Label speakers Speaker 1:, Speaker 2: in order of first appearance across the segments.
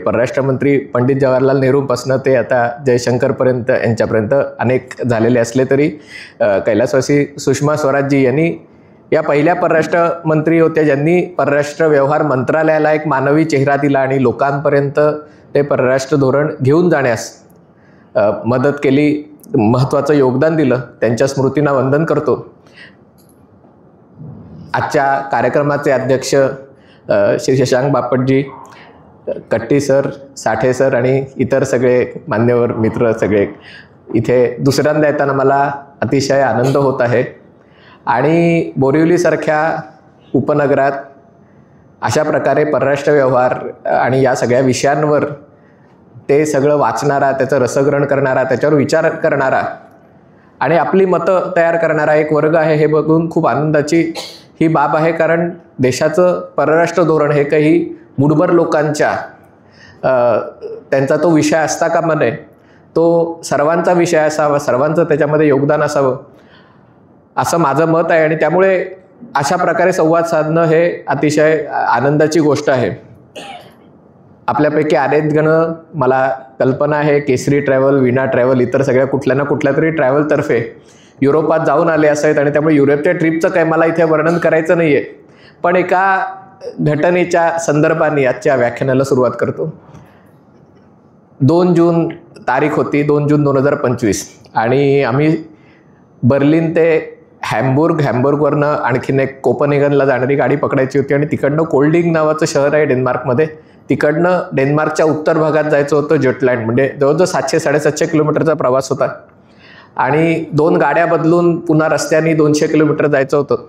Speaker 1: परराष्ट्र मंत्री पंडित जवाहरलाल नेहरूपासून ते आता जयशंकरपर्यंत यांच्यापर्यंत अनेक झालेले असले तरी कैलासवासी सुषमा स्वराजजी यांनी या पहिल्या परराष्ट्र मंत्री होत्या ज्यांनी परराष्ट्र व्यवहार मंत्रालयाला एक मानवी चेहरा दिला आणि लोकांपर्यंत ते परराष्ट्र धोरण घेऊन जाण्यास मदत केली, महत्त्वाचं योगदान दिलं. त्यांच्या स्मृतींना वंदन करतो. आजच्या कार्यक्रमाचे अध्यक्ष श्री शशांक बापटजी, कट्टी सर, साठे सर आणि इतर सगळे मान्यवर मित्र सगळे इथे दुसऱ्यांदा येताना मला अतिशय आनंद होत आहे. आणि बोरिवलीसारख्या उपनगरात अशा प्रकारे परराष्ट्र व्यवहार आणि या सगळ्या विषयांवर ते सगळं वाचणारा, त्याचं रसग्रहण करणारा, त्याच्यावर विचार करणारा आणि आपली मतं तयार करणारा एक वर्ग आहे हे बघून खूप आनंदाची ही बाब आहे. कारण देशाचं परराष्ट्र धोरण हे काही मुठभर लोकांच्या त्यांचा तो विषय असता कामा नये, तो सर्वांचा विषय असावा, सर्वांचं त्याच्यामध्ये योगदान असावं असं माझं मत आहे. आणि त्यामुळे अशा प्रकारे संवाद साधणं हे अतिशय आनंदाची गोष्ट आहे. आपल्यापैकी अनेक जण, मला कल्पना आहे, केसरी ट्रॅव्हल, विना ट्रॅव्हल, इतर सगळ्या कुठल्या ना कुठल्या तरी ट्रॅव्हलतर्फे युरोपात जाऊन आले असावेत आणि त्यामुळे युरोपच्या ट्रिपचं काही मला इथे वर्णन करायचं नाही आहे. पण एका घटनेच्या संदर्भाने आजच्या व्याख्यानाला सुरुवात करतो. 2 जून तारीख होती, 2 जून 2025 आणि आम्ही बर्लिन ते हॅम्बुर्गवरनं आणखीन एक कोपनहेगनला जाणारी गाडी पकडायची होती आणि तिकडनं कोल्डिंग नावाचं शहर आहे डेन्मार्कमध्ये, तिकडनं डेन्मार्कच्या उत्तर भागात जायचं होतं. जटलँड म्हणजे जवळजवळ 700-750 किलोमीटरचा प्रवास होता आणि 2 गाड्या बदलून पुन्हा रस्त्याने 200 किलोमीटर जायचं होतं.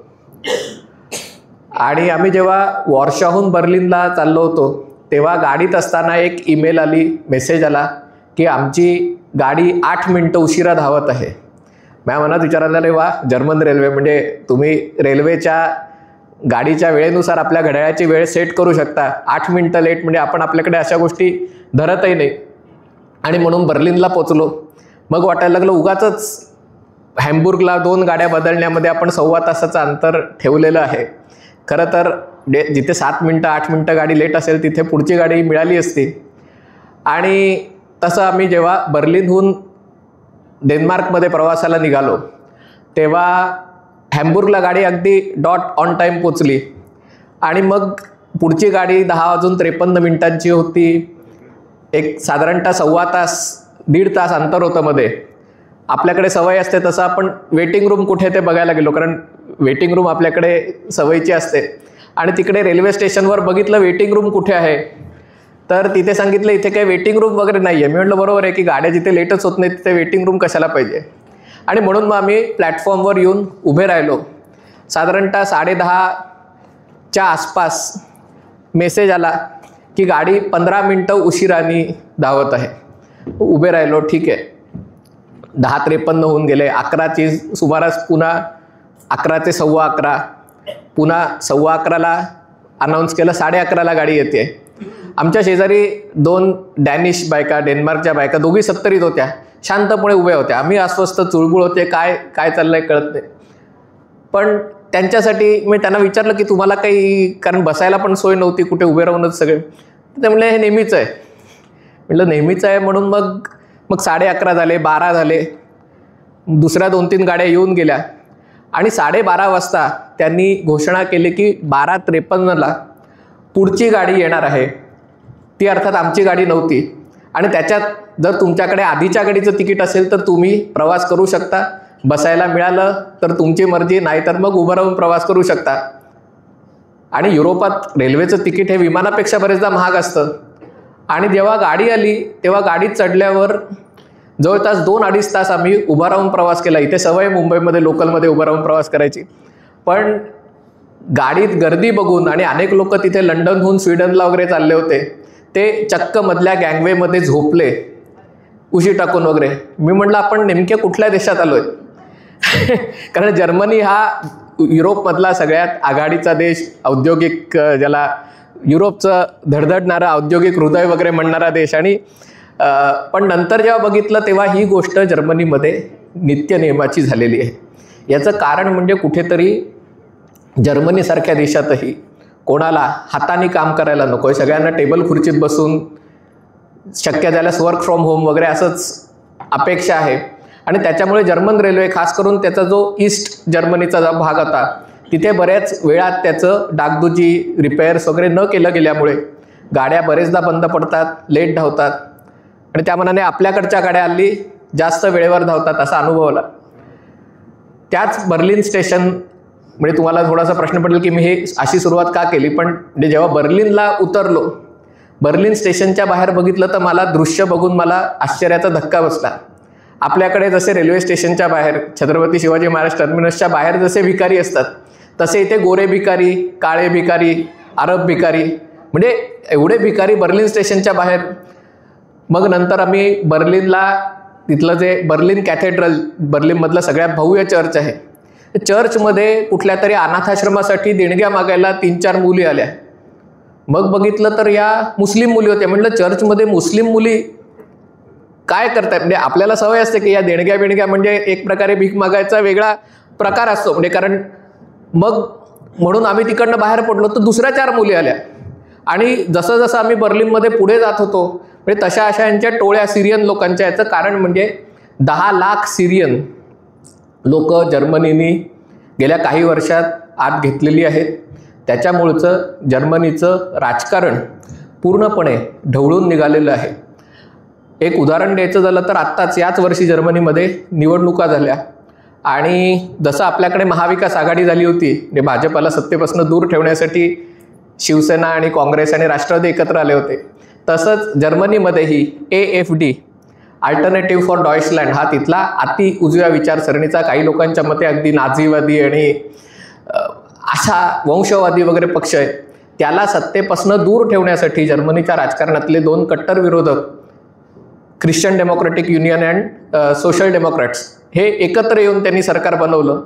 Speaker 1: आणि आम्ही जेव्हा वॉर्शॉहून बर्लिनला चाललो होतो तेव्हा गाडीत असताना एक ईमेल आली, मेसेज आला की आमची गाडी 8 मिनटं उशिरा धावत आहे. माझ्या मनात विचारायला रे वा, जर्मन रेल्वे म्हणजे तुम्ही रेल्वेच्या गाडीच्या वेळेनुसार आपल्या घड्याळाची वेळ सेट करू शकता. 8 मिनटं लेट म्हणजे आपण आपल्याकडे अशा गोष्टी धरतही नाही. आणि म्हणून बर्लिनला पोचलो. मग वाटायला लागलं उगाचच हॅम्बुर्गला 2 गाड्या बदलण्यामध्ये आपण 1.25 तासाचं अंतर ठेवलेलं आहे. खरं तर जिथे 7 मिनटं 8 मिनटं गाडी लेट असेल तिथे पुढची गाडी मिळाली असती. आणि तसं आम्ही जेव्हा बर्लिनहून डेन्मार्कमध्ये प्रवासाला निघालो तेव्हा हॅम्बुर्गला गाडी अगदी डॉट ऑन टाईम पोचली आणि मग पुढची गाडी 10:53 होती. एक साधारणतः 1.25 तास 1.5 तास अंतर होतं मध्ये. आपल्याकडे सवय असते तसं आपण वेटिंग रूम कुठे ते बघायला गेलो, कारण वेटिंग रूम आपल्याकडे सवयीची असते. आणि तिकडे रेल्वे स्टेशनवर बघितलं वेटिंग रूम कुठे आहे, तर तिथे सांगितलं इथे काही वेटिंग रूम वगैरे नाही आहे. मी म्हटलं बरोबर आहे की गाड्या जिथे लेटच होत नाही तिथे वेटिंग रूम कशाला पाहिजे. आणि म्हणून मग आम्ही प्लॅटफॉर्मवर येऊन उभे राहिलो. साधारणतः 10:30च्या आसपास मेसेज आला की गाडी 15 मिनटं उशिराने धावत आहे. उभे राहिलो, ठीक आहे. 10:53 होऊन गेले. 11ची सुमारास पुन्हा 11 ते 11:15 पुन्हा 11:15ला अनाऊन्स केलं 11:30ला गाडी येते. आमच्या शेजारी 2 डॅनिश बायका, डेन्मार्कच्या बायका, दोघी 70s होत्या, शांतपणे उभ्या होत्या. आम्ही अस्वस्थ चुळबुळ होते, काय चाललंय कळत नाही. पण त्यांच्यासाठी मी त्यांना विचारलं की तुम्हाला काही, कारण बसायला पण सोय नव्हती, कुठे उभे राहूनच सगळे. ते म्हणले हे नेहमीच आहे. म्हटलं नेहमीच आहे म्हणून मग 11:30 झाले, 12 झाले. दुसऱ्या 2-3 गाड्या येऊन गेल्या आणि 12:30 वाजता त्यांनी घोषणा केली की 12:53ला पुढची गाडी येणार आहे. ती अर्थात आमची गाडी नव्हती. आणि त्याच्यात जर तुमच्याकडे आधीच्या गाडीचं तिकीट असेल तर तुम्ही प्रवास करू शकता, बसायला मिळालं तर तुमची मर्जी, नाही तर मग उभं राहून प्रवास करू शकता. आणि युरोपात रेल्वेचं तिकीट हे विमानापेक्षा बरेचदा महाग असतं. आणि जेव्हा गाडी आली तेव्हा गाडीत चढल्यावर जवळपास 2-2.5 तास आम्ही उभा राहून प्रवास केला. इथे सवय मुंबईमध्ये लोकलमध्ये उभं राहून प्रवास करायची. पण गाडीत गर्दी बघून, आणि अनेक लोक तिथे लंडनहून स्वीडनला वगैरे चालले होते, ते चक्क मधल्या गँगवेमध्ये झोपले उशी टाकून वगैरे. मी म्हटलं आपण नेमक्या कुठल्या देशात आलोय. कारण जर्मनी हा युरोपमधला सगळ्यात आघाडीचा देश, औद्योगिक, ज्याला युरोपचं धडधडणारा औद्योगिक हृदय वगैरे म्हणणारा देश. आणि पण नंतर जेव्हा बघितलं तेव्हा ही गोष्ट जर्मनीमध्ये नित्यनेमाची झालेली आहे. याचं कारण म्हणजे कुठेतरी जर्मनीसारख्या देशातही कोणाला हाताने काम करायला नको आहे, सगळ्यांना टेबल खुर्चीत बसून शक्य झाल्यास वर्क फ्रॉम होम वगैरे असंच अपेक्षा आहे. आणि त्याच्यामुळे जर्मन रेल्वे, खास करून त्याचा जो ईस्ट जर्मनीचा जो भाग होता तिथे बऱ्याच वेळात त्याचं डागडुजी, रिपेअर्स वगैरे न केलं गेल्यामुळे गाड्या बरेचदा बंद पडतात, लेट धावतात आणि त्या मनाने आपल्याकडच्या गाड्या हल्ली जास्त वेळेवर धावतात असा अनुभव आला. त्याच बर्लिन स्टेशन, म्हणजे तुम्हाला थोडासा प्रश्न पडेल की मी हे अशी सुरुवात का केली, पण म्हणजे जेव्हा बर्लिनला उतरलो, बर्लिन स्टेशनच्या बाहेर बघितलं तर मला दृश्य बघून मला आश्चर्याचा धक्का बसला. आपल्याकडे जसे रेल्वे स्टेशनच्या बाहेर, छत्रपती शिवाजी महाराज टर्मिनसच्या बाहेर जसे भिकारी असतात, तसे इथे गोरे भिकारी, काळे भिकारी, अरब भिकारी, म्हणजे एवढे भिकारी बर्लिन स्टेशनच्या बाहेर. मग नंतर आम्ही बर्लिनला, तिथलं जे बर्लिन कॅथेड्रल, बर्लिनमधलं सगळ्यात भव्य चर्च आहे, चर्चमध्ये कुठल्या तरी अनाथाश्रमासाठी देणग्या मागायला 3-4 मुली आल्या. मग बघितलं तर या मुस्लिम मुली होत्या. म्हटलं चर्चमध्ये मुस्लिम मुली काय करतायत? म्हणजे आपल्याला सवय असते की या देणग्या बिणग्या म्हणजे एक प्रकारे भीक मागायचा वेगळा प्रकार असतो, म्हणजे कारण मग म्हणून आम्ही तिकडनं बाहेर पडलो तर दुसऱ्या 4 मुली आल्या. आणि जसं जसं आम्ही बर्लिनमध्ये पुढे जात होतो म्हणजे तशा अशा यांच्या टोळ्या सिरियन लोकांच्या. याचं कारण म्हणजे 10 लाख सिरियन लोक जर्मनीने गेल्या काही वर्षात आत घेतलेली आहेत. त्याच्यामुळचं जर्मनीचं राजकारण पूर्णपणे ढवळून निघालेलं आहे. एक उदाहरण द्यायचं झालं तर आत्ताच याच वर्षी जर्मनीमध्ये निवडणुका झाल्या आणि जसं आपल्याकडे महाविकास आघाडी झाली होती, म्हणजे भाजपला सत्तेपासून दूर ठेवण्यासाठी शिवसेना आणि काँग्रेस आणि राष्ट्रवादी एकत्र आले होते, तसंच जर्मनीमध्येही AFD, अल्टरनेटिव्ह फॉर डॉइचलँड, हा तिथला अति उजव्या विचारसरणीचा, काही लोकांच्या मते अगदी नाझीवादी आणि अशा वंशवादी वगैरे पक्ष आहेत, त्याला सत्तेपासून दूर ठेवण्यासाठी जर्मनीच्या राजकारणातले 2 कट्टर विरोधक, Christian democratic union and social Democrats, हे एकत्र येऊन त्यांनी सरकार बनवलं.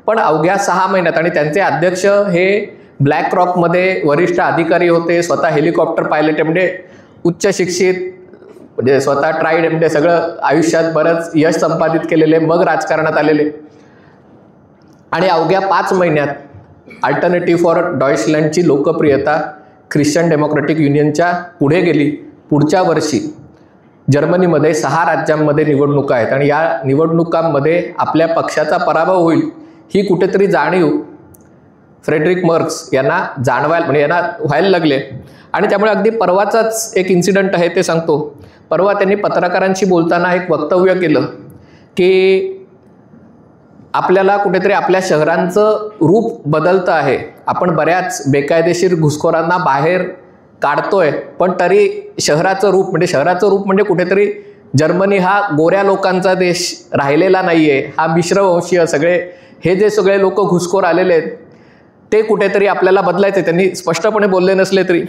Speaker 1: पण अवघ्या 6 महिन्यात, आणि त्यांचे अध्यक्ष हे ब्लॅक रॉकमध्ये वरिष्ठ अधिकारी होते, स्वतः हेलिकॉप्टर पायलट, म्हणजे उच्च शिक्षित, म्हणजे स्वतः ट्राईड, म्हणजे सगळं आयुष्यात बरंच यश संपादित केलेले, मग राजकारणात आलेले. आणि अवघ्या 5 महिन्यात अल्टरनेटिव्ह फॉर डॉइचलँडची लोकप्रियता ख्रिश्चन डेमोक्रेटिक युनियनच्या पुढे गेली. पुढच्या वर्षी जर्मनीमध्ये 6 राज्यांमध्ये निवडणुका आहेत आणि या निवडणुकांमध्ये आपल्या पक्षाचा पराभव होईल ही कुठेतरी जाणीव फ्रेडरिक मर्क्स यांना जाणवायला, म्हणजे यांना व्हायला लागले. आणि त्यामुळे अगदी परवाचाच एक इन्सिडंट आहे ते सांगतो. परवा त्यांनी पत्रकारांशी बोलताना एक वक्तव्य केलं की आपल्याला कुठेतरी आपल्या शहरांचं रूप बदलतं आहे, आपण बऱ्याच बेकायदेशीर घुसखोरांना बाहेर काढतोय, पण तरी शहराचं रूप म्हणजे कुठेतरी जर्मनी हा गोऱ्या लोकांचा देश राहिलेला नाहीये, हा मिश्रवंशीय सगळे हे जे सगळे लोक घुसखोर आलेले आहेत ते कुठेतरी आपल्याला बदलायचे. त्यांनी स्पष्टपणे बोलले नसले तरी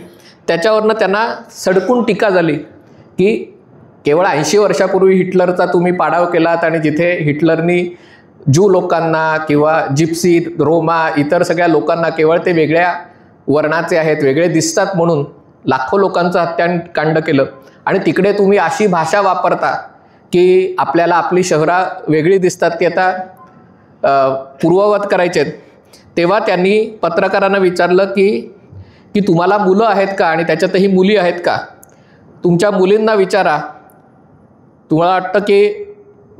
Speaker 1: त्याच्यावरनं त्यांना सडकून टीका झाली की केवळ 80 वर्षापूर्वी हिटलरचा तुम्ही पाडाव केलात आणि जिथे हिटलरनी ज्यू लोकांना किंवा जिप्सी, रोमा, इतर सगळ्या लोकांना केवळ ते वेगळ्या वर्णाचे आहेत, वेगळे दिसतात म्हणून लाखो लोकांचं हत्याकांड केलं, आणि तिकडे तुम्ही अशी भाषा वापरता की आपल्याला आपली शहरा वेगळी दिसतात, ती आता पूर्ववत करायचे आहेत. तेव्हा त्यांनी पत्रकारांना विचारलं की तुम्हाला मुलं आहेत का, आणि त्याच्यातही मुली आहेत का, तुमच्या मुलींना विचारा, तुम्हाला वाटतं की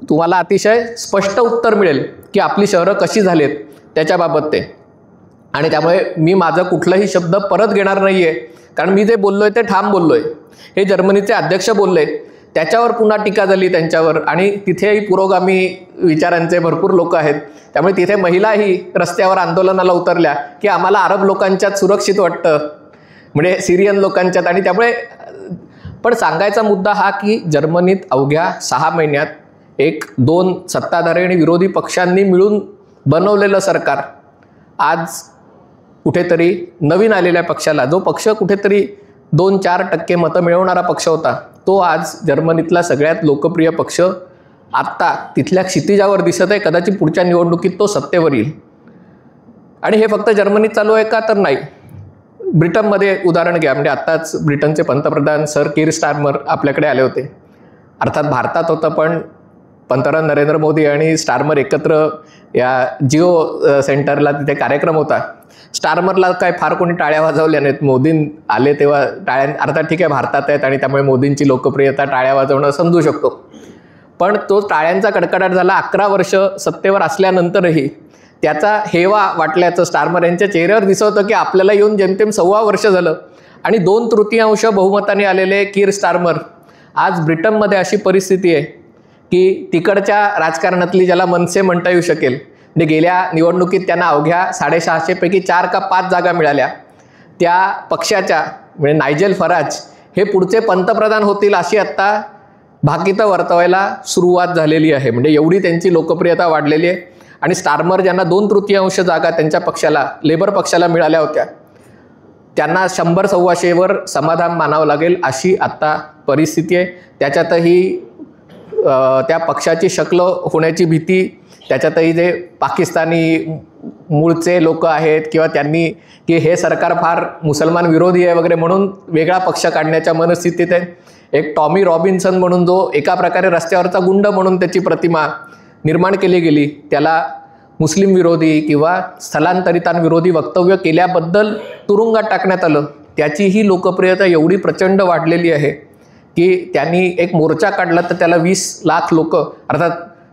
Speaker 1: तुम्हाला अतिशय स्पष्ट उत्तर मिळेल की आपली शहरं कशी झालीत त्याच्याबाबत ते. आणि त्यामुळे मी माझं कुठलाही शब्द परत घेणार नाही आहे, कारण मी जे बोललोय ते ठाम बोललोय. हे जर्मनीचे अध्यक्ष बोलले, त्याच्यावर पुन्हा टीका झाली त्यांच्यावर, आणि तिथेही पुरोगामी विचारांचे भरपूर लोक आहेत. त्यामुळे तिथे महिलाही रस्त्यावर आंदोलनाला उतरल्या की आम्हाला अरब लोकांच्यात सुरक्षित वाटतं, म्हणजे सिरियन लोकांच्यात. आणि त्यामुळे पण सांगायचा मुद्दा हा की जर्मनीत अवघ्या 6 महिन्यात 1-2 सत्ताधारी आणि विरोधी पक्षांनी मिळून बनवलेलं सरकार आज कुठेतरी नवीन आलेल्या पक्षाला, जो पक्ष कुठेतरी 2-4% मतं मिळवणारा पक्ष होता, तो आज जर्मनीतला सगळ्यात लोकप्रिय पक्ष आत्ता तिथल्या क्षितिजावर दिसत आहे. कदाचित पुढच्या निवडणुकीत तो सत्तेवर येईल. आणि हे फक्त जर्मनीत चालू आहे का, तर नाही. ब्रिटनमध्ये उदाहरण घ्या, म्हणजे आत्ताच ब्रिटनचे पंतप्रधान सर कीर स्टारमर आपल्याकडे आले होते. अर्थात भारतात होतं, पण पंतप्रधान नरेंद्र मोदी आणि स्टारमर एकत्र या जिओ सेंटरला तिथे कार्यक्रम होता. स्टारमरला काय फार कोणी टाळ्या वाजवल्या नाहीत. मोदी आले तेव्हा टाळ्या, अर्थात ठीक आहे भारतात आहेत आणि त्यामुळे मोदींची लोकप्रियता टाळ्या वाजवणं समजू शकतो, पण तो टाळ्यांचा कडकडाट झाला. 11 वर्ष सत्तेवर असल्यानंतरही त्याचा हेवा वाटल्याचं स्टारमर यांच्या चेहऱ्यावर दिसत होतं की आपल्याला येऊन जेमतेम 1.25 वर्ष झालं आणि 2/3 बहुमताने आलेले कीर स्टारमर आज ब्रिटनमध्ये अशी परिस्थिती आहे की तिकडच्या राजकारणातली, ज्याला मनसे म्हणता येऊ शकेल, म्हणजे गेल्या निवडणुकीत त्यांना अवघ्या 650 पैकी 4 का 5 जागा मिळाल्या. त्या पक्षाच्या म्हणजे नायजेल फराज हे पुढचे पंतप्रधान होतील अशी आत्ता भाकीतं वर्तवायला सुरुवात झालेली आहे. म्हणजे एवढी त्यांची लोकप्रियता वाढलेली आहे. आणि स्टारमर ज्यांना 2/3 जागा त्यांच्या पक्षाला, लेबर पक्षाला मिळाल्या होत्या, त्यांना 100-125वर समाधान मानावं लागेल अशी आत्ता परिस्थिती आहे. त्याच्यातही त्या पक्षाची शक्ल होण्याची भीती, त्याच्यातही जे पाकिस्तानी मूळचे लोक आहेत किंवा त्यांनी की हे सरकार फार मुसलमान विरोधी आहे वगैरे म्हणून वेगळा पक्ष काढण्याच्या मनस्थितीत आहे. एक टॉमी रॉबिन्सन म्हणून जो एका प्रकारे रस्त्यावरचा गुंड म्हणून त्याची प्रतिमा निर्माण केली गेली, त्याला मुस्लिम विरोधी किंवा स्थलांतरितांविरोधी वक्तव्य केल्याबद्दल तुरुंगात टाकण्यात आलं. त्याची ही लोकप्रियता एवढी प्रचंड वाढलेली आहे की त्यांनी एक मोर्चा काढला तर त्याला 20 लाख लोक, अर्थात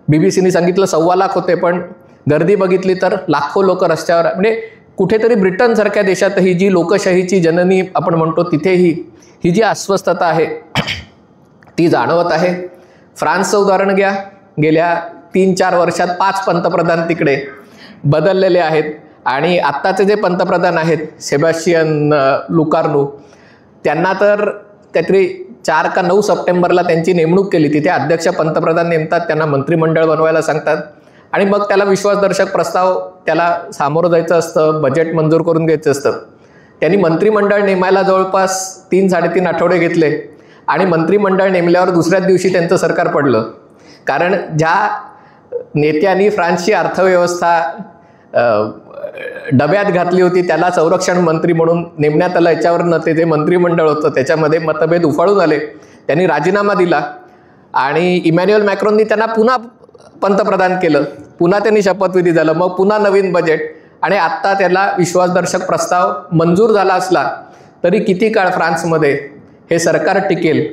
Speaker 1: BBC सांगितलं 1.25 लाख होते, पण गर्दी बघितली तर लाखो लोक रस्त्यावर. म्हणजे कुठेतरी ब्रिटनसारख्या देशातही जी लोकशाहीची जननी आपण म्हणतो तिथेही ही जी अस्वस्थता आहे ती जाणवत आहे. फ्रान्सचं उदाहरण घ्या, गेल्या 3-4 वर्षात 5 पंतप्रधान तिकडे बदललेले आहेत आणि आत्ताचे जे पंतप्रधान आहेत सेबॅस्टियन लुकार्नो, त्यांना तर काहीतरी 4 का 9 सप्टेंबरला त्यांची नेमणूक केली. तिथे अध्यक्ष पंतप्रधान नेमतात, त्यांना मंत्रिमंडळ बनवायला सांगतात आणि मग त्याला विश्वासदर्शक प्रस्ताव त्याला सामोरं जायचं असतं, बजेट मंजूर करून घ्यायचं असतं. त्यांनी मंत्रिमंडळ नेमायला जवळपास 3-3.5 आठवडे घेतले आणि मंत्रिमंडळ नेमल्यावर दुसऱ्याच दिवशी त्यांचं सरकार पडलं. कारण ज्या नेत्यांनी फ्रान्सची अर्थव्यवस्था डब्यात घातली होती त्याला संरक्षण मंत्री म्हणून नेमण्यात आलं, याच्यावरनं ते जे मंत्रिमंडळ होतं त्याच्यामध्ये मतभेद उफाळून आले. त्यांनी राजीनामा दिला आणि इमॅन्युअल मॅक्रोननी त्यांना पुन्हा पंतप्रधान केलं, पुन्हा त्यांनी शपथविधी झालं, मग पुन्हा नवीन बजेट आणि आत्ता त्याला विश्वासदर्शक प्रस्ताव मंजूर झाला असला तरी किती काळ फ्रान्समध्ये हे सरकार टिकेल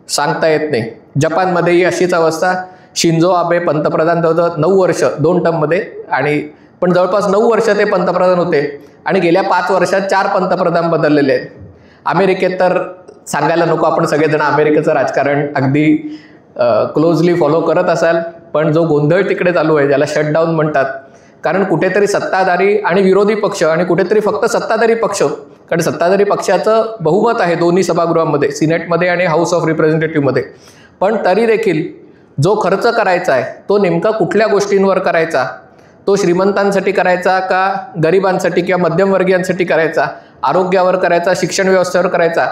Speaker 1: सांगता येत नाही. जपानमध्येही अशीच अवस्था. शिंजो आबे पंतप्रधान जवळजवळ 9 वर्ष 2 टर्ममध्ये, आणि पण जवळपास 9 वर्ष ते पंतप्रधान होते आणि गेल्या 5 वर्षात 4 पंतप्रधान बदललेले आहेत. अमेरिकेत तर सांगायला नको, आपण सगळेजण अमेरिकेचं राजकारण अगदी क्लोजली फॉलो करत असाल, पण जो गोंधळ तिकडे चालू आहे ज्याला शटडाऊन म्हणतात, कारण कुठेतरी सत्ताधारी आणि विरोधी पक्ष आणि कुठेतरी फक्त सत्ताधारी पक्ष, कारण सत्ताधारी पक्षाचं बहुमत आहे दोन्ही सभागृहामध्ये, सिनेटमध्ये आणि हाऊस ऑफ रिप्रेझेंटेटिव्हमध्ये, पण तरी देखील जो खर्च करायचा आहे तो नेमका कुठल्या गोष्टींवर करायचा, तो श्रीमंतांसाठी करायचा का गरिबांसाठी किंवा मध्यमवर्गीयांसाठी करायचा, आरोग्यावर करायचा, शिक्षण व्यवस्थेवर करायचा,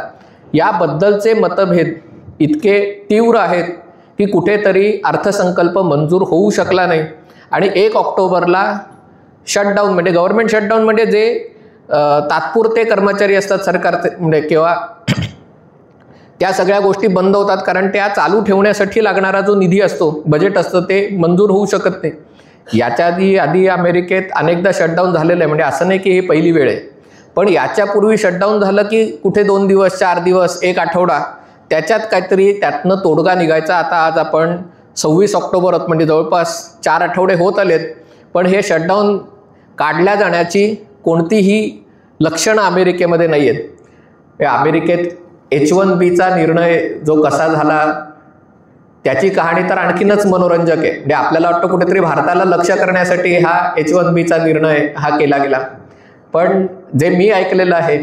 Speaker 1: याबद्दलचे मतभेद इतके तीव्र आहेत की कुठेतरी अर्थसंकल्प मंजूर होऊ शकला नाही. आणि 1 ऑक्टोबरला शटडाऊन म्हणजे गव्हर्नमेंट शटडाऊन म्हणजे जे तात्पुरते कर्मचारी असतात सरकारचे म्हणजे किंवा त्या सगळ्या गोष्टी बंद होतात, कारण त्या चालू ठेवण्यासाठी लागणारा जो निधी असतो, बजेट असतं, ते मंजूर होऊ शकत नाही. याच्या आधी अमेरिकेत अनेकदा शटडाऊन झालेलं आहे, म्हणजे असं नाही की ही पहिली वेळ आहे, पण याच्यापूर्वी शटडाऊन झालं की कुठे 2 दिवस 4 दिवस 1 आठवडा त्याच्यात काहीतरी त्यातनं तोडगा निघायचा. आता आज आपण 26 ऑक्टोबर होत, म्हणजे जवळपास 4 आठवडे होत आलेत, पण हे शटडाऊन काढल्या जाण्याची कोणतीही लक्षणं अमेरिकेमध्ये नाही आहेत. अमेरिकेत H1Bचा निर्णय जो कसा झाला त्याची कहाणी तर आणखीनच मनोरंजक आहे. म्हणजे आपल्याला वाटतं कुठेतरी भारताला लक्ष करण्यासाठी हा H1Bचा निर्णय हा केला गेला, पण जे मी ऐकलेलं आहे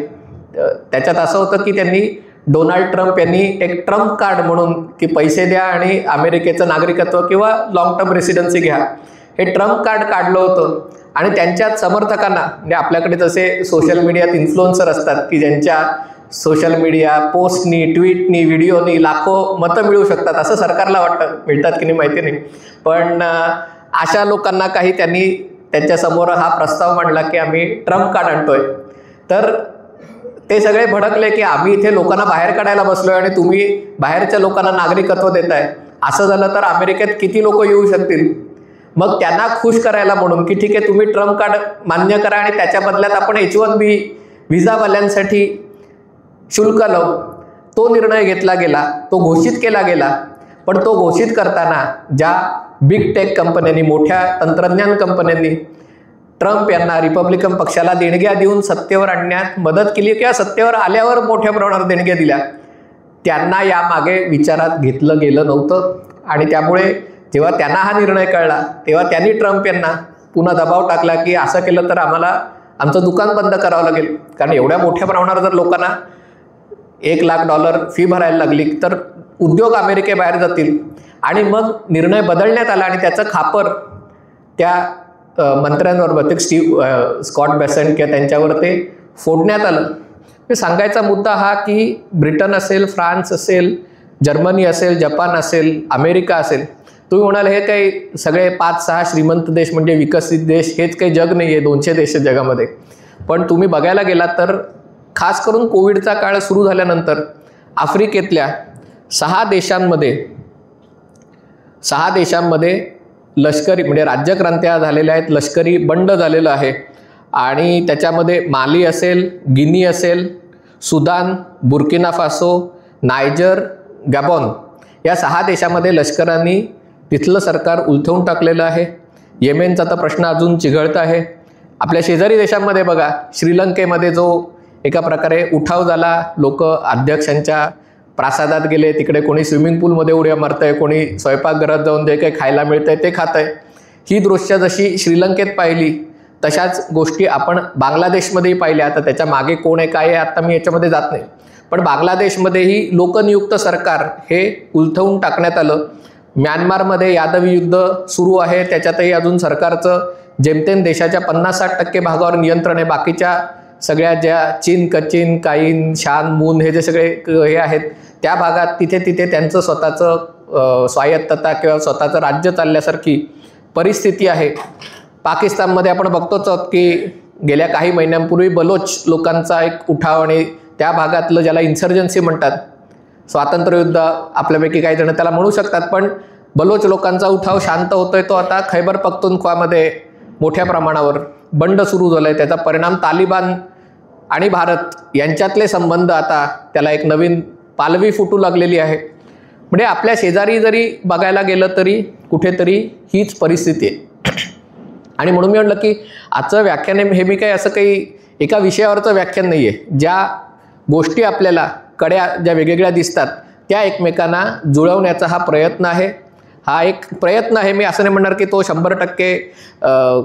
Speaker 1: त्याच्यात असं होतं की त्यांनी डोनाल्ड ट्रम्प यांनी एक ट्रम्प कार्ड म्हणून की पैसे द्या आणि अमेरिकेचं नागरिकत्व किंवा लॉंग टर्म रेसिडेन्सी घ्या, हे ट्रम्प कार्ड काढलं होतं. आणि त्यांच्यात समर्थकांना म्हणजे आपल्याकडे जसे सोशल मीडियात इन्फ्लुएन्सर असतात की ज्यांच्या सोशल मीडिया पोस्टनी, ट्विटनी, व्हिडिओनी लाखो मतं मिळू शकतात, असं सरकारला वाटतं, मिळतात की नाही माहिती नाही, पण अशा लोकांना काही त्यांनी त्यांच्यासमोर हा प्रस्ताव मांडला की आम्ही ट्रम्प कार्ड आणतोय, तर ते सगळे भडकले की आम्ही इथे लोकांना बाहेर काढायला बसलोय आणि तुम्ही बाहेरच्या लोकांना नागरिकत्व देताय. असं झालं तर अमेरिकेत किती लोक येऊ शकतील. मग त्यांना खुश करायला म्हणून की ठीक आहे तुम्ही ट्रम्प कार्ड मान्य करा आणि त्याच्या बदल्यात आपण H1B व्हिसावाल्यांसाठी शुल्क लावू, तो निर्णय घेतला गेला, तो घोषित केला गेला. पण तो घोषित करताना ज्या बिग टेक कंपन्यांनी, मोठ्या तंत्रज्ञान कंपन्यांनी ट्रम्प यांना, रिपब्लिकन पक्षाला देणग्या देऊन सत्तेवर आणण्यात मदत केली किंवा सत्तेवर आल्यावर मोठ्या प्रमाणावर देणग्या दिल्या, त्यांना यामागे विचारात घेतलं गेलं नव्हतं. आणि त्यामुळे जेव्हा त्यांना हा निर्णय कळला तेव्हा त्यांनी ट्रम्प यांना पुन्हा दबाव टाकला की असं केलं तर आम्हाला आमचं दुकान बंद करावं लागेल. कारण एवढ्या मोठ्या प्रमाणावर जर लोकांना $1,00,000 फी भरायला लागली तर उद्योग अमेरिकेबाहेर जातील. आणि मग निर्णय बदलण्यात आला आणि त्याचं खापर त्या मंत्र्यांवर, स्कॉट बेसेंट किंवा त्यांच्यावर ते फोडण्यात आलं. ते सांगायचा मुद्दा हा की ब्रिटन असेल, फ्रान्स असेल, जर्मनी असेल, जपान असेल, अमेरिका असेल, तुम्ही म्हणाल हे काही सगळे 5-6 श्रीमंत देश म्हणजे विकसित देश, हेच काही जग नाही आहे, 200 देश जगामध्ये. पण तुम्ही बघायला गेला तर खास करून कोविडचा काळ सुरू झाल्यानंतर आफ्रिकेतल्या 6 देशांमध्ये लष्करी म्हणजे राज्यक्रांत्या झालेल्या आहेत, लष्करी बंड झालेलं आहे. आणि त्याच्यामध्ये माली असेल, गिनी असेल, Sudan, Burkina Faso, Niger, Gabon या 6 देशामध्ये लष्करांनी तिथलं सरकार उलथवून टाकलेलं आहे. येमेनचा तर प्रश्न अजून चिघळत आहे. आपल्या शेजारी देशांमध्ये बघा, श्रीलंकेमध्ये जो एका प्रकारे उठाव झाला, लोक अध्यक्षांच्या प्रासादात गेले, तिकडे कोणी स्विमिंग पूलमध्ये उड्या मारतंय, कोणी स्वयंपाकघरात जाऊन जे काही खायला मिळतंय ते खातंय. ही दृश्य जशी श्रीलंकेत पाहिली तशाच गोष्टी आपण बांगलादेशमध्येही पाहिल्या. आता त्याच्या मागे कोण आहे काय आहे आता मी याच्यामध्ये जात नाही. पण बांगलादेशमध्येही लोकनियुक्त सरकार हे उलथवून टाकण्यात आलं. म्यानमारमध्ये यादवी युद्ध सुरू आहे, त्याच्यातही अजून सरकारचं जेमतेम देशाच्या 50-60% भागावर नियंत्रण आहे. बाकीच्या सगळ्या ज्या चीन, कचिन, काईन, शान, मून हे जे सगळे हे आहेत त्या भागात तिथे त्यांचं स्वतःचं स्वायत्तता किंवा स्वतःचं राज्य चालल्यासारखी परिस्थिती आहे. पाकिस्तानमध्ये आपण बघतोच आहोत की गेल्या काही महिन्यांपूर्वी बलोच लोकांचा एक उठाव आणि त्या भागातलं ज्याला इन्सर्जन्सी म्हणतात, स्वातंत्र्ययुद्ध आपल्यापैकी काही जण त्याला म्हणू शकतात, पण बलोच लोकांचा उठाव शांत होतोय. तो आता खैबर पख्तूनख्वामध्ये मोठ्या प्रमाणावर बंड सुरू झालाय. त्याचा परिणाम तालिबान आणि भारत यांच्यातले संबंध आता त्याला एक नवीन पालवी फुटू लागलेली आहे. म्हणजे आपल्या शेजारी जरी बघायला गेलं तरी कुठेतरी हीच परिस्थिती आहे. आणि म्हणून मी म्हटलं की आजचं व्याख्यान हे मी काही असं काही एका विषयावरचं व्याख्यान नाही आहे. ज्या गोष्टी आपल्याला कड्या ज्या वेगवेगळ्या दिसतात त्या एकमेकांना जुळवण्याचा हा प्रयत्न आहे. हा एक प्रयत्न आहे. मी असं नाही म्हणणार की तो 100%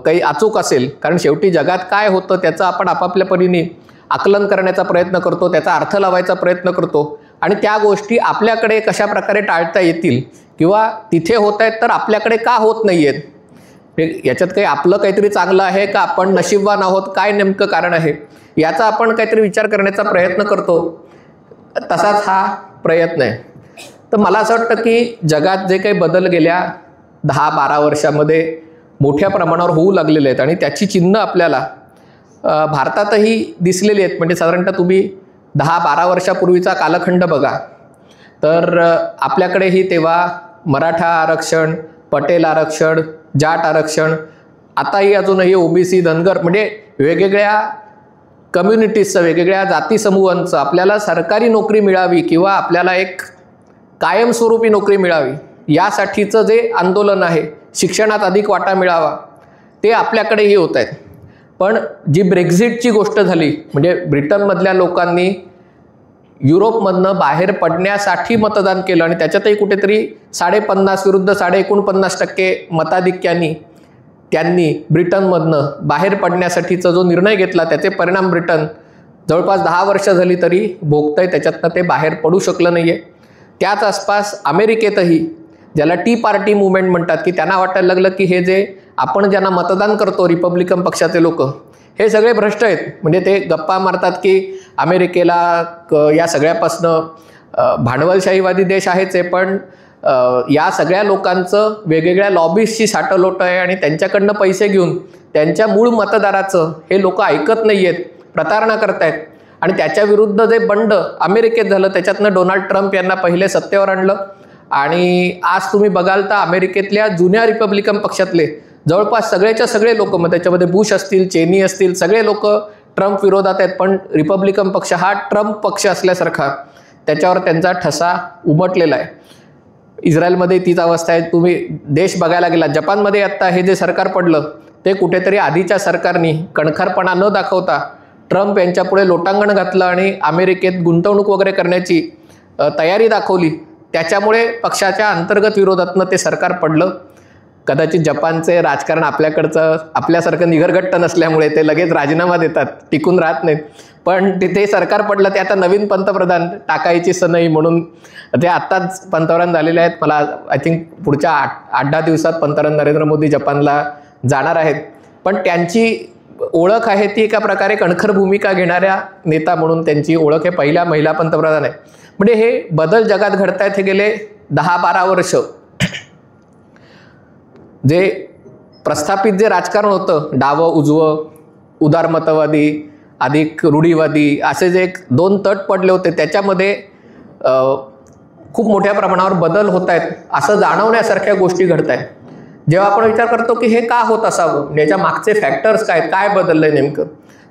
Speaker 1: काही अचूक असेल, कारण शेवटी जगात काय होतं त्याचं आपण आपापल्या परीने आकलन करण्याचा प्रयत्न करतो, त्याचा अर्थ लावायचा प्रयत्न करतो आणि त्या गोष्टी आपल्याकडे कशा प्रकारे टाळता येतील किंवा तिथे होत आहेत तर आपल्याकडे का होत नाही आहेत, याच्यात काही आपलं काहीतरी चांगलं आहे का, आपण नशीबवान आहोत, काय नेमकं कारण आहे याचा आपण काहीतरी विचार करण्याचा प्रयत्न करतो. तसाच हा प्रयत्न आहे. तर मला असं वाटतं की जगात जे काही बदल गेल्या 10-12 वर्षामध्ये मोठ्या प्रमाणावर होऊ लागलेले आहेत आणि त्याची चिन्ह आपल्याला भारतातही दिसलेली आहेत. म्हणजे साधारणतः तुम्ही 10-12 वर्षापूर्वीचा कालखंड बघा तर आपल्याकडेही तेव्हा मराठा आरक्षण, पटेल आरक्षण, जाट आरक्षण, आताही अजूनही ओबीसी, धनगर म्हणजे वेगवेगळ्या कम्युनिटीजचं, वेगवेगळ्या जाती समूहांचं आपल्याला सरकारी नोकरी मिळावी किंवा आपल्याला एक कायमस्वरूपी नोकरी मिळावी यासाठीचं जे आंदोलन आहे, शिक्षणात अधिक वाटा मिळावा, ते आपल्याकडेही होत आहेत. पण जी ब्रेक्झिटची गोष्ट झाली म्हणजे ब्रिटनमधल्या लोकांनी युरोपमधनं बाहेर पडण्यासाठी मतदान केलं आणि त्याच्यातही कुठेतरी 50.5 विरुद्ध 49.5% मताधिक्याने त्यांनी ब्रिटनमधनं बाहेर पडण्यासाठीचा जो निर्णय घेतला त्याचे परिणाम ब्रिटन जवळपास 10 वर्ष झाली तरी भोगतंय, त्याच्यातनं ते बाहेर पडू शकलं नाही आहे. त्याच आसपास अमेरिकेतही ज्याला टी पार्टी मुवमेंट म्हणतात की त्यांना वाटायला लागलं की हे जे आपण ज्यांना मतदान करतो रिपब्लिकन पक्षाचे लोक हे सगळे भ्रष्ट आहेत. म्हणजे ते गप्पा मारतात की अमेरिकेला या सगळ्यापासनं भांडवलशाहीवादी देश आहेच आहे, पण या सगळ्या लोकांचं वेगवेगळ्या लॉबीजची साठलोट आहे आणि त्यांच्याकडनं पैसे घेऊन त्यांच्या मूळ मतदाराचं हे लोक ऐकत नाही आहेत, प्रतारणा करतायत. आणि त्याच्या विरुद्ध जे बंड अमेरिकेत झालं त्याच्यातनं डोनाल्ड ट्रम्प यांना पहिले सत्तेवर आणलं आणि आज तुम्ही बघाल तर अमेरिकेतल्या जुन्या रिपब्लिकन पक्षातले जवळपास सगळेच्या सगळे लोक, मग त्याच्यामध्ये बुश असतील, चेनी असतील, सगळे लोक ट्रम्प विरोधात आहेत. पण रिपब्लिकन पक्ष हा ट्रम्प पक्ष असल्यासारखा त्याच्यावर त्यांचा ठसा उमटलेला आहे. इस्रायलमध्ये तीच अवस्था आहे. तुम्ही देश बघायला गेला, जपानमध्ये आत्ता हे जे सरकार पडलं ते कुठेतरी आधीच्या सरकारनी कणखरपणा न दाखवता ट्रम्प यांच्यापुढे लोटांगण घातलं आणि अमेरिकेत गुंतवणूक वगैरे करण्याची तयारी दाखवली. त्याच्यामुळे पक्षाच्या अंतर्गत विरोधातनं ते सरकार पडलं. कदाचित जपानचे राजकारण आपल्याकडचं आपल्यासारखं निगरगट्ट नसल्यामुळे ते लगेच राजीनामा देतात, टिकून राहत नाहीत. पण तिथे सरकार पडलं, ते आता नवीन पंतप्रधान टाकायची सनई म्हणून ते आत्ताच पंतप्रधान झालेले आहेत. मला आय थिंक पुढच्या 8-10 दिवसात पंतप्रधान नरेंद्र मोदी जपानला जाणार आहेत. पण त्यांची ओळख आहे ती एका प्रकारे कणखर भूमिका घेणाऱ्या नेता म्हणून त्यांची ओळख आहे. पहिल्या महिला पंतप्रधान आहे. म्हणजे हे बदल जगात घडत आहेत. हे गेले 10-12 वर्ष जे प्रस्थापित जे राजकारण होतं, डावं उजवं, उदारमतवादी अधिक रूढीवादी असे जे 2 तट पडले होते, त्याच्यामध्ये खूप मोठ्या प्रमाणावर बदल होत आहेत असं जाणवण्यासारख्या गोष्टी घडत आहेत. जेव्हा आपण विचार करतो की हे का होत असावं, याच्या मागचे फॅक्टर्स काय बदललंय नेमकं,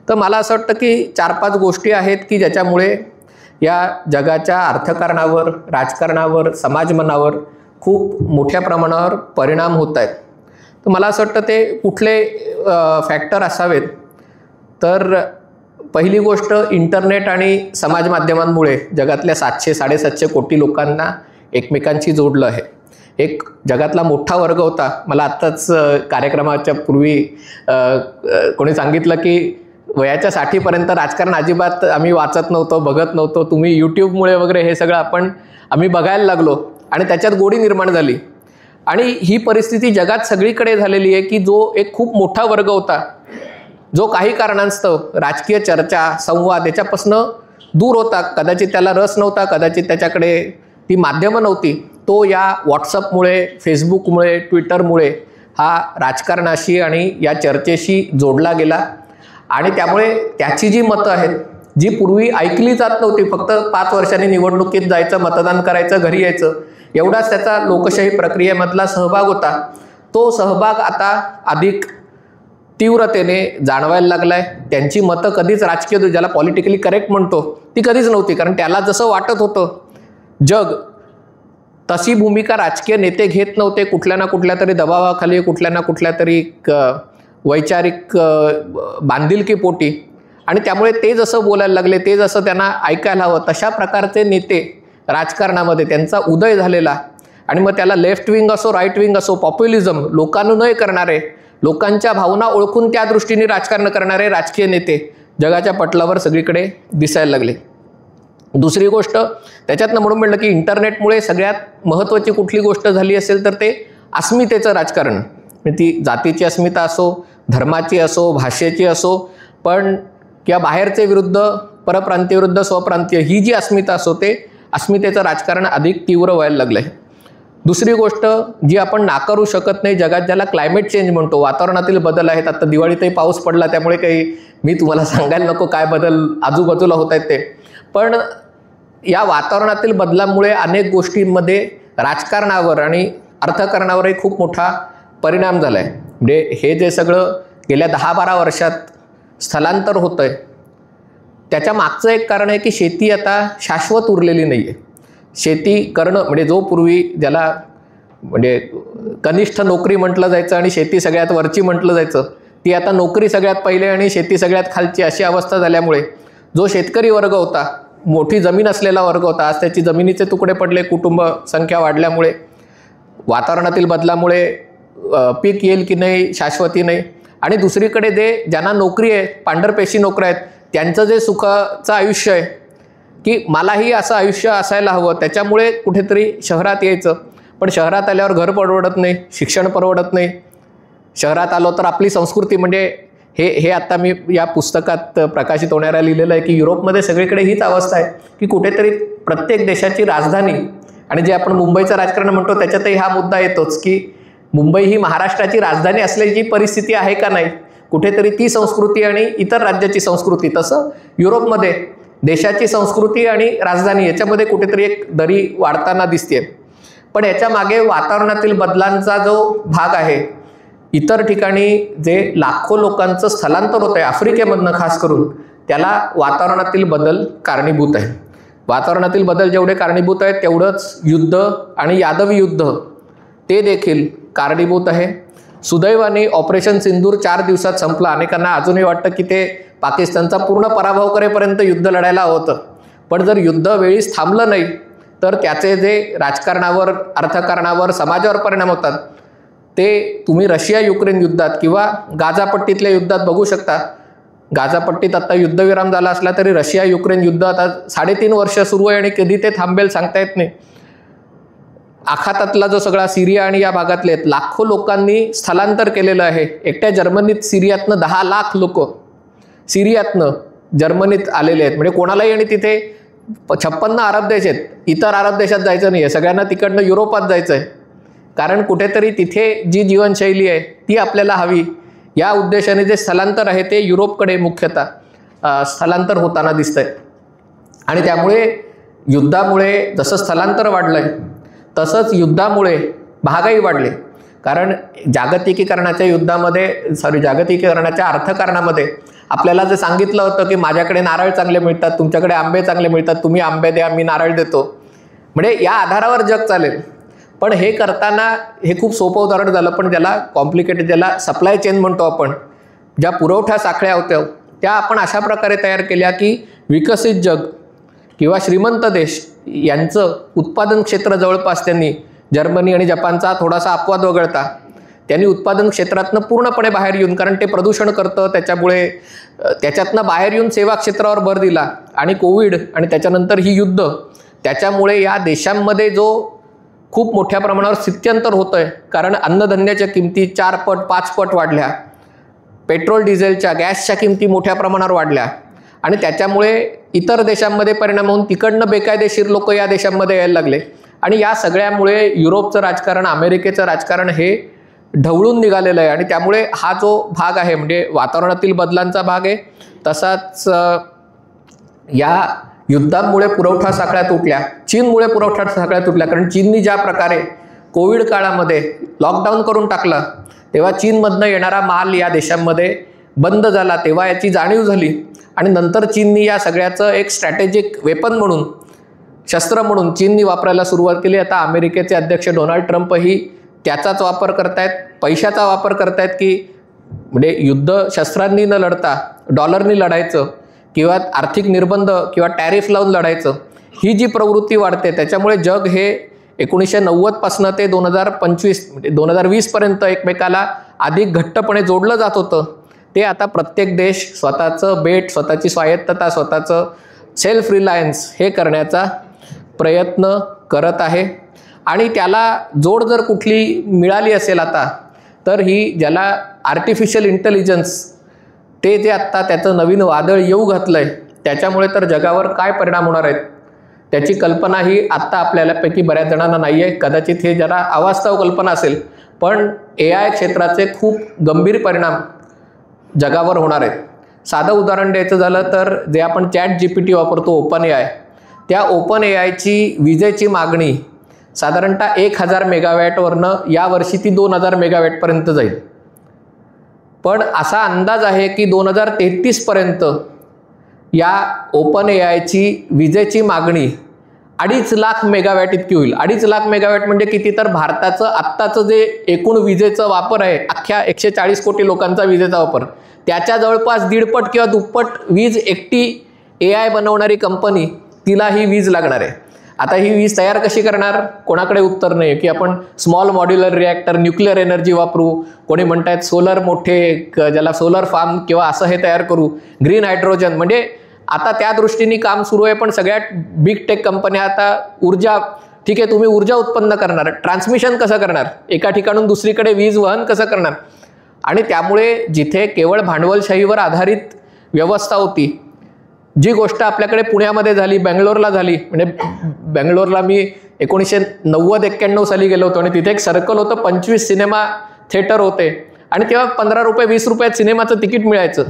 Speaker 1: तर मला असं वाटतं की 4-5 गोष्टी आहेत की ज्याच्यामुळे या जगाच्या अर्थकारणावर, राजकारणावर, समाजमनावर खूप मोठ्या प्रमाणावर परिणाम होत आहेत. तर मला असं वाटतं ते कुठले फॅक्टर असावेत, तर पहिली गोष्ट इंटरनेट आणि समाज माध्यमांमुळे जगातल्या 700-750 कोटी लोकांना एकमेकांशी जोडलं आहे. एक जगातला मोठा वर्ग होता. मला आत्ताच कार्यक्रमाच्या पूर्वी कोणी सांगितलं की वयाच्या 60पर्यंत राजकारण अजिबात आम्ही वाचत नव्हतो, बघत नव्हतो. तुम्ही यूट्यूबमुळे वगैरे हे सगळं आम्ही बघायला लागलो आणि त्याच्यात गोडी निर्माण झाली. आणि ही परिस्थिती जगात सगळीकडे झालेली आहे की जो एक खूप मोठा वर्ग होता, जो काही कारणास्तव राजकीय चर्चा, संवाद याच्यापासून दूर होता, कदाचित त्याला रस नव्हता, कदाचित त्याच्याकडे ती माध्यमं नव्हती, तो या व्हॉट्सअपमुळे, फेसबुकमुळे, ट्विटरमुळे हा राजकारणाशी आणि या चर्चेशी जोडला गेला. आणि त्यामुळे त्याची जी मतं आहेत, जी पूर्वी ऐकली जात नव्हती, फक्त 5 वर्षांनी निवडणुकीत जायचं, मतदान करायचं, घरी यायचं, एवढाच त्याचा लोकशाही प्रक्रियेमधला सहभाग होता, तो सहभाग आता अधिक तीव्रतेने जाणवायला लागलाय. त्यांची मतं कधीच राजकीय, ज्याला पॉलिटिकली करेक्ट म्हणतो, ती कधीच नव्हती. कारण त्याला जसं वाटत होतं जग, तशी भूमिका राजकीय नेते घेत नव्हते. कुठल्या ना कुठल्या तरी दबावाखाली, कुठल्या ना कुठल्या तरी वैचारिक बांधिलकीपोटी. आणि त्यामुळे ते जसं बोलायला लागले, ते जसं त्यांना ऐकायला हवं, तशा प्रकारचे नेते राजकारणामध्ये त्यांचा उदय झालेला. आणि मग त्याला लेफ्ट विंग असो, राईट विंग असो, पॉप्युलिझम, लोकानुनय करणारे, लोकांच्या भावना ओळखून त्या दृष्टीने राजकारण करणारे राजकीय नेते जगाच्या पटलावर सगळीकडे दिसायला लागले. दुसरी गोष्ट त्याच्यातनं म्हणून म्हणलं की इंटरनेटमुळे सगळ्यात महत्त्वाची कुठली गोष्ट झाली असेल तर ते अस्मितेचं राजकारण. ती जातीची अस्मिता असो, धर्माची असो, भाषेची असो, पण किंवा बाहेरचे विरुद्ध परप्रांतीय विरुद्ध स्वप्रांतीय ही जी अस्मिता असो, ते अस्मितेचं राजकारण अधिक तीव्र व्हायला लागलं आहे. दुसरी गोष्ट जी आपण नाकारू शकत नाही जगात, ज्याला क्लायमेट चेंज म्हणतो, वातावरणातील बदल आहेत. आता दिवाळीतही पाऊस पडला, त्यामुळे काही मी तुम्हाला सांगायला नको काय बदल आजूबाजूला होत आहेत ते. पण या वातावरणातील बदलामुळे अनेक गोष्टींमध्ये राजकारणावर आणि अर्थकारणावरही खूप मोठा परिणाम झाला आहे. म्हणजे हे जे सगळं गेल्या 10-12 वर्षात स्थलांतर होतं आहे, त्याच्या मागचं एक कारण आहे की शेती आता शाश्वत उरलेली नाही आहे. शेती करणं म्हणजे जो पूर्वी ज्याला म्हणजे कनिष्ठ नोकरी म्हटलं जायचं आणि शेती सगळ्यात वरची म्हटलं जायचं, ती आता नोकरी सगळ्यात पहिले आणि शेती सगळ्यात खालची अशी अवस्था झाल्यामुळे जो शेतकरी वर्ग होता, मोठी जमीन असलेला वर्ग होता, आज त्याची जमिनीचे तुकडे पडले. कुटुंब संख्या वाढल्यामुळे, वातावरणातील बदलामुळे पीक येईल की नाही शाश्वती नाही. आणि दुसरीकडे ज्यांना नोकरी आहे, पांढरपेशी नोकऱ्या आहेत, त्यांचं जे सुखाचं आयुष्य आहे की मलाही असं आयुष्य असायला हवं, त्याच्यामुळे कुठेतरी शहरात यायचं. पण शहरात आल्यावर घर परवडत नाही, शिक्षण परवडत नाही. शहरात आलो तर आपली संस्कृती म्हणजे हे आता मी या पुस्तकात प्रकाशित होणाऱ्या लिहिलेलं आहे की युरोपमध्ये सगळीकडे हीच अवस्था आहे की कुठेतरी प्रत्येक देशाची राजधानी, आणि जे आपण मुंबईचं राजकारण म्हणतो त्याच्यातही हा मुद्दा येतोच की मुंबई ही महाराष्ट्राची राजधानी असल्याची परिस्थिती आहे का नाही, कुठेतरी ती संस्कृती आणि इतर राज्याची संस्कृती. तसं युरोपमध्ये देशाची संस्कृती आणि राजधानी याच्यामध्ये कुठेतरी एक दरी वाढताना दिसते. पण याच्या मागे वातावरणातील बदलांचा जो भाग आहे, इतर ठिकाणी जे लाखो लोकांचं स्थलांतर होत आहे आफ्रिकेमधनं खास करून, त्याला वातावरणातील बदल कारणीभूत आहे. वातावरणातील बदल जेवढे कारणीभूत आहेत तेवढंच युद्ध आणि यादवी युद्ध ते देखील कारणीभूत आहे. सुदैवाने ऑपरेशन सिंदूर 4 दिवसात संपलं. अनेकांना अजूनही वाटतं की ते पाकिस्तानचा पूर्ण पराभव करेपर्यंत युद्ध लढायला होतं, पण जर युद्ध वेळीच थांबलं नाही तर त्याचे जे राजकारणावर, अर्थकारणावर, समाजावर परिणाम होतात ते तुम्ही रशिया युक्रेन युद्धात किंवा गाझापट्टीतल्या युद्धात बघू शकता. गाझापट्टीत आता युद्धविराम झाला असला तरी रशिया युक्रेन युद्ध आता 3.5 वर्ष सुरू आहे आणि कधी ते थांबेल सांगता येत नाही. आखातातला जो सगळा सिरिया आणि या भागातले लाखो लोकांनी स्थलांतर केलेलं आहे. एकट्या जर्मनीत सिरियातनं 10 लाख लोक सिरियातनं जर्मनीत आलेले आहेत. म्हणजे कोणालाही, आणि तिथे 56 अरब देश आहेत, इतर अरब देशात जायचं नाही आहे, सगळ्यांना तिकडनं युरोपात जायचं आहे. कारण कुठेतरी तिथे जी जीवनशैली आहे ती आपल्याला हवी, या उद्देशाने जे स्थलांतर आहे ते युरोपकडे मुख्यतः स्थलांतर होताना दिसतंय. आणि त्यामुळे युद्धामुळे जसं स्थलांतर वाढलंय तसंच युद्धामुळे महागाई वाढली. कारण जागतिकीकरणाच्या अर्थकारणामध्ये आपल्याला जे सांगितलं होतं की माझ्याकडे नारळ चांगले मिळतात, तुमच्याकडे आंबे चांगले मिळतात, तुम्ही आंबे द्या, मी नारळ देतो, म्हणजे या आधारावर जग चालेल. पण हे करताना हे खूप सोपं उदाहरण झालं, पण ज्याला कॉम्प्लिकेटेड, ज्याला सप्लाय चेन म्हणतो आपण, ज्या पुरवठा साखळ्या होत्या त्या आपण अशा प्रकारे तयार केल्या की विकसित जग किंवा श्रीमंत देश यांचं उत्पादन क्षेत्र जवळपास त्यांनी, जर्मनी आणि जपानचा थोडासा अपवाद वगळता, त्यांनी उत्पादन क्षेत्रातनं पूर्णपणे बाहेर येऊन, कारण ते प्रदूषण करतं त्याच्यामुळे त्याच्यातनं बाहेर येऊन सेवा क्षेत्रावर भर दिला. आणि कोविड आणि त्याच्यानंतर ही युद्ध, त्याच्यामुळे या देशांमध्ये जो खूप मोठ्या प्रमाणावर स्थित्यंतर होतं आहे. कारण अन्नधान्याच्या किमती 4 पट 5 पट वाढल्या, पेट्रोल डिझेलच्या गॅसच्या किमती मोठ्या प्रमाणावर वाढल्या आणि त्याच्यामुळे इतर देशांमध्ये परिणाम होऊन तिकडनं बेकायदेशीर लोक या देशांमध्ये यायला लागले. आणि या सगळ्यामुळे युरोपचं राजकारण, अमेरिकेचं राजकारण हे ढवळून निघालेलं आहे. आणि त्यामुळे हा जो भाग आहे म्हणजे वातावरणातील बदलांचा भाग आहे, तसाच या युद्धांमुळे पुरवठा साखळ्या तुटल्या, चीनमुळे पुरवठा साखळ्या तुटल्या. कारण चीननी ज्या प्रकारे कोविड काळामध्ये लॉकडाऊन करून टाकलं, तेव्हा चीनमधनं येणारा माल या देशांमध्ये बंद झाला, तेव्हा याची जाणीव झाली. आणि नंतर चीननी या सगळ्याचं एक स्ट्रॅटेजिक वेपन म्हणून, शस्त्र म्हणून चीननी वापरायला सुरुवात केली. आता अमेरिकेचे अध्यक्ष डोनाल्ड ट्रम्पही त्याचाच वापर करतायत, पैशाचा वापर करतायत की म्हणजे युद्ध शस्त्रांनी न लढता डॉलरनी लढायचं किंवा आर्थिक निर्बंध किंवा टॅरिफ लावून लढायचं, ही जी प्रवृत्ती वाढते त्याच्यामुळे जग हे 1990 पासून ते 2025 म्हणजे 2020 पर्यंत एकमेकाला अधिक घट्टपणे जोडलं जात होतं. ते आता प्रत्येक देश स्वतःचं बेट, स्वतःची स्वायत्तता, स्वतःचं सेल्फ रिलायन्स हे करण्याचा प्रयत्न करत आहे. आणि त्याला जोड जर कुठली मिळाली असेल आता, तर ही ज्याला आर्टिफिशियल इंटेलिजन्स, ते जे आत्ता त्याचं नवीन वादळ येऊ घातलंय, त्याच्यामुळे तर जगावर काय परिणाम होणार आहेत त्याची कल्पना ही आत्ता आपल्यापैकी बऱ्याच जणांना नाही आहे. कदाचित हे जरा अवास्तव कल्पना असेल, पण AI क्षेत्राचे खूप गंभीर परिणाम जगावर होणार आहेत. साधं उदाहरण द्यायचं झालं तर जे आपण ChatGPT वापरतो OpenAI, त्या OpenAIची विजेची मागणी साधारणतः 1000 मेगावॅटवरनं यावर्षी ती 2000 मेगावॅटपर्यंत जाईल. पण असा अंदाज आहे की 2033 पर्यंत या OpenAIची विजेची मागणी 2.5 लाख मेगावॅट इतकी होईल. 2.5 लाख मेगावॅट म्हणजे किती, तर भारताचं आत्ताचं जे एकूण विजेचं वापर आहे, अख्ख्या 140 कोटी लोकांचा विजेचा वापर, त्याच्या जवळपास 1.5 किंवा 2 वीज एकटी AI बनवणारी कंपनी, तिला ही वीज लागणार आहे. आता ही वीज तयार कशी करणार, कोणाकडे उत्तर नाही की आपण small modular reactor, nuclear energy वापरू, कोणी म्हणतात सोलर मोठे, ज्याला सोलर फार्म किंवा असं हे तयार करू, ग्रीन हायड्रोजन, म्हणजे आता त्या दृष्टीने काम सुरू आहे. पण सगळ्यात बिग टेक कंपन्या आता ऊर्जा, ठीक आहे तुम्ही ऊर्जा उत्पन्न करणार, ट्रान्समिशन कसं करणार, एका ठिकाणून दुसरीकडे वीज वहन कसं करणार. आणि त्यामुळे जिथे केवळ भांडवलशाहीवर आधारित व्यवस्था होती, जी गोष्ट आपल्याकडे पुण्यामध्ये झाली, बेंगलोरला झाली, म्हणजे बेंगलोरला मी 1990-91 साली गेलो होतो आणि तिथे एक सर्कल होतं, 25 सिनेमा थिएटर होते आणि तेव्हा 15 रुपये 20 रुपयात सिनेमाचं तिकीट मिळायचं.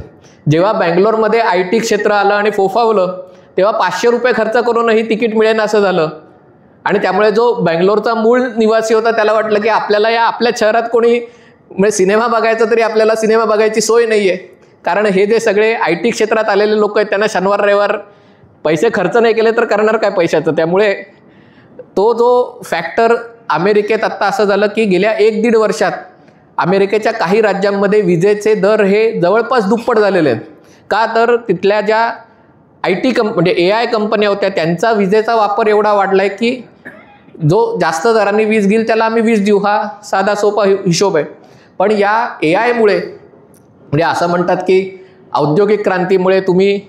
Speaker 1: जेव्हा बेंगलोरमध्ये IT क्षेत्र आलं आणि फोफावलं, तेव्हा 500 रुपये खर्च करूनही तिकीट मिळेन असं झालं. आणि त्यामुळे जो बेंगलोरचा मूळ निवासी होता त्याला वाटलं की आपल्याला या आपल्या शहरात कोणी म्हणजे सिनेमा बघायचा तरी आपल्याला सिनेमा बघायची सोय नाही आहे, कारण हे जे सगळे IT क्षेत्रात आलेले लोक आहेत त्यांना शनिवार रविवार पैसे खर्च नाही केले तर करणार काय पैशाचं. त्यामुळे तो जो फॅक्टर अमेरिकेत आत्ता असं झालं की गेल्या 1-1.5 वर्षात अमेरिकेच्या काही राज्यांमध्ये विजेचे दर हे जवळपास दुप्पट झालेले आहेत. का तर तिथल्या ज्या IT म्हणजे AI कंपन्या होत्या त्यांचा विजेचा वापर एवढा वाढला आहे की जो जास्त दराने वीज घेईल त्याला आम्ही वीज देऊ, हा साधा सोपा हिशोब आहे. पण या AIमुळे म्हणजे असं म्हणतात की औद्योगिक क्रांतीमुळे तुम्ही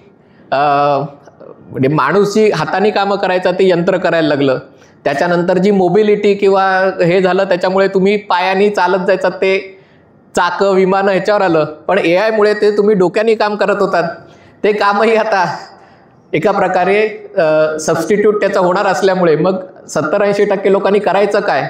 Speaker 1: म्हणजे माणूस जी हाताने कामं करायचं ते यंत्र करायला लागलं. त्याच्यानंतर जी मोबिलिटी किंवा हे झालं त्याच्यामुळे तुम्ही पायानी चालत जायचं ते चाकं विमानं ह्याच्यावर आलं. पण AIमुळे ते तुम्ही डोक्याने काम करत होतात ते कामही आता एका प्रकारे सबस्टिट्यूट त्याचा होणार असल्यामुळे मग 70-80% लोकांनी करायचं काय,